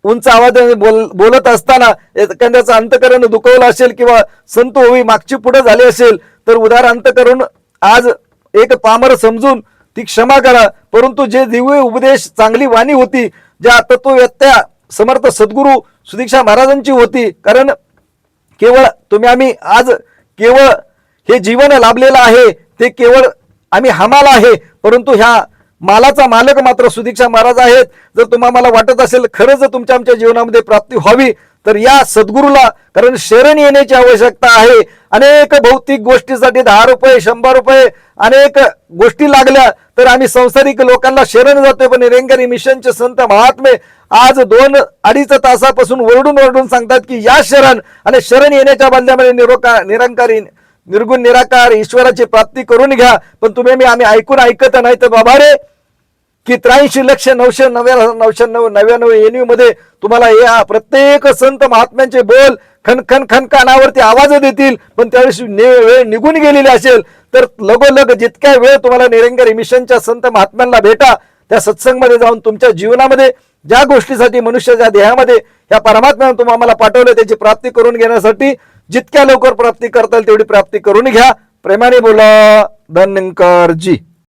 उंच आवाजाने बोलत असताना एखाद्याचं अंतकरण दुखवलं असेल किंवा संत होई मागची पुढे झाली असेल तर उदार अंतकरण आज एक पामर समजून ती क्षमा करा. परंतु जे दिव्य उपदेश चांगली वाणी होती, ज्या तत्ववेत्या समर्थ सद्गुरू सुदीक्षा महाराजांची होती, कारण केवळ तुम्ही आम्ही आज केवळ हे जीवन लाभलेलं आहे ते केवळ आम्ही हमाल आहे, परंतु ह्या मालाचा मालक मात्र सुदीक्षा महाराज आहेत. जर तुम्हाला मला वाटत असेल खरंच तुमच्या आमच्या जीवनामध्ये प्राप्ती व्हावी तर या सद्गुरूला, कारण शरण येण्याची आवश्यकता आहे. अनेक भौतिक गोष्टीसाठी 10 रुपये 100 रुपये अनेक गोष्टी लागल्या तर आम्ही संसारिक लोकांना शरण जातोय, पण निरंकारी मिशनचे संत महात्मे आज 2-2.5 तासापासून ओरडून सांगतात की या शरण, आणि शरण येण्याच्या बदल्यामध्ये निरंकारी निर्गुण निराकार ईश्वराची प्राप्ती करून घ्या. पण तुम्ही आम्ही ऐकत नाही तर बाबा रे की 83,999,999 एनयू मध्ये तुम्हाला या प्रत्येक संत महात्म्यांचे बोल खन कानावरती आवाज देतील, पण त्यावेळेस वेळ निघून गेलेली असेल तर लगोलग जितक्या वेळ तुम्हाला निरंकारी मिशनच्या संत महात्म्यांना भेटा, त्या सत्संगमध्ये जाऊन तुमच्या जीवनामध्ये ज्या गोष्टीसाठी मनुष्याच्या देहामध्ये या परमात्म्याने तुम्हाला पाठवलं त्याची प्राप्ती करून घेण्यासाठी जितक्या लवकर प्राप्ती करता येईल तेवढी प्राप्ती करून घ्या. प्रेमाने बोला. धन्यंकर जी.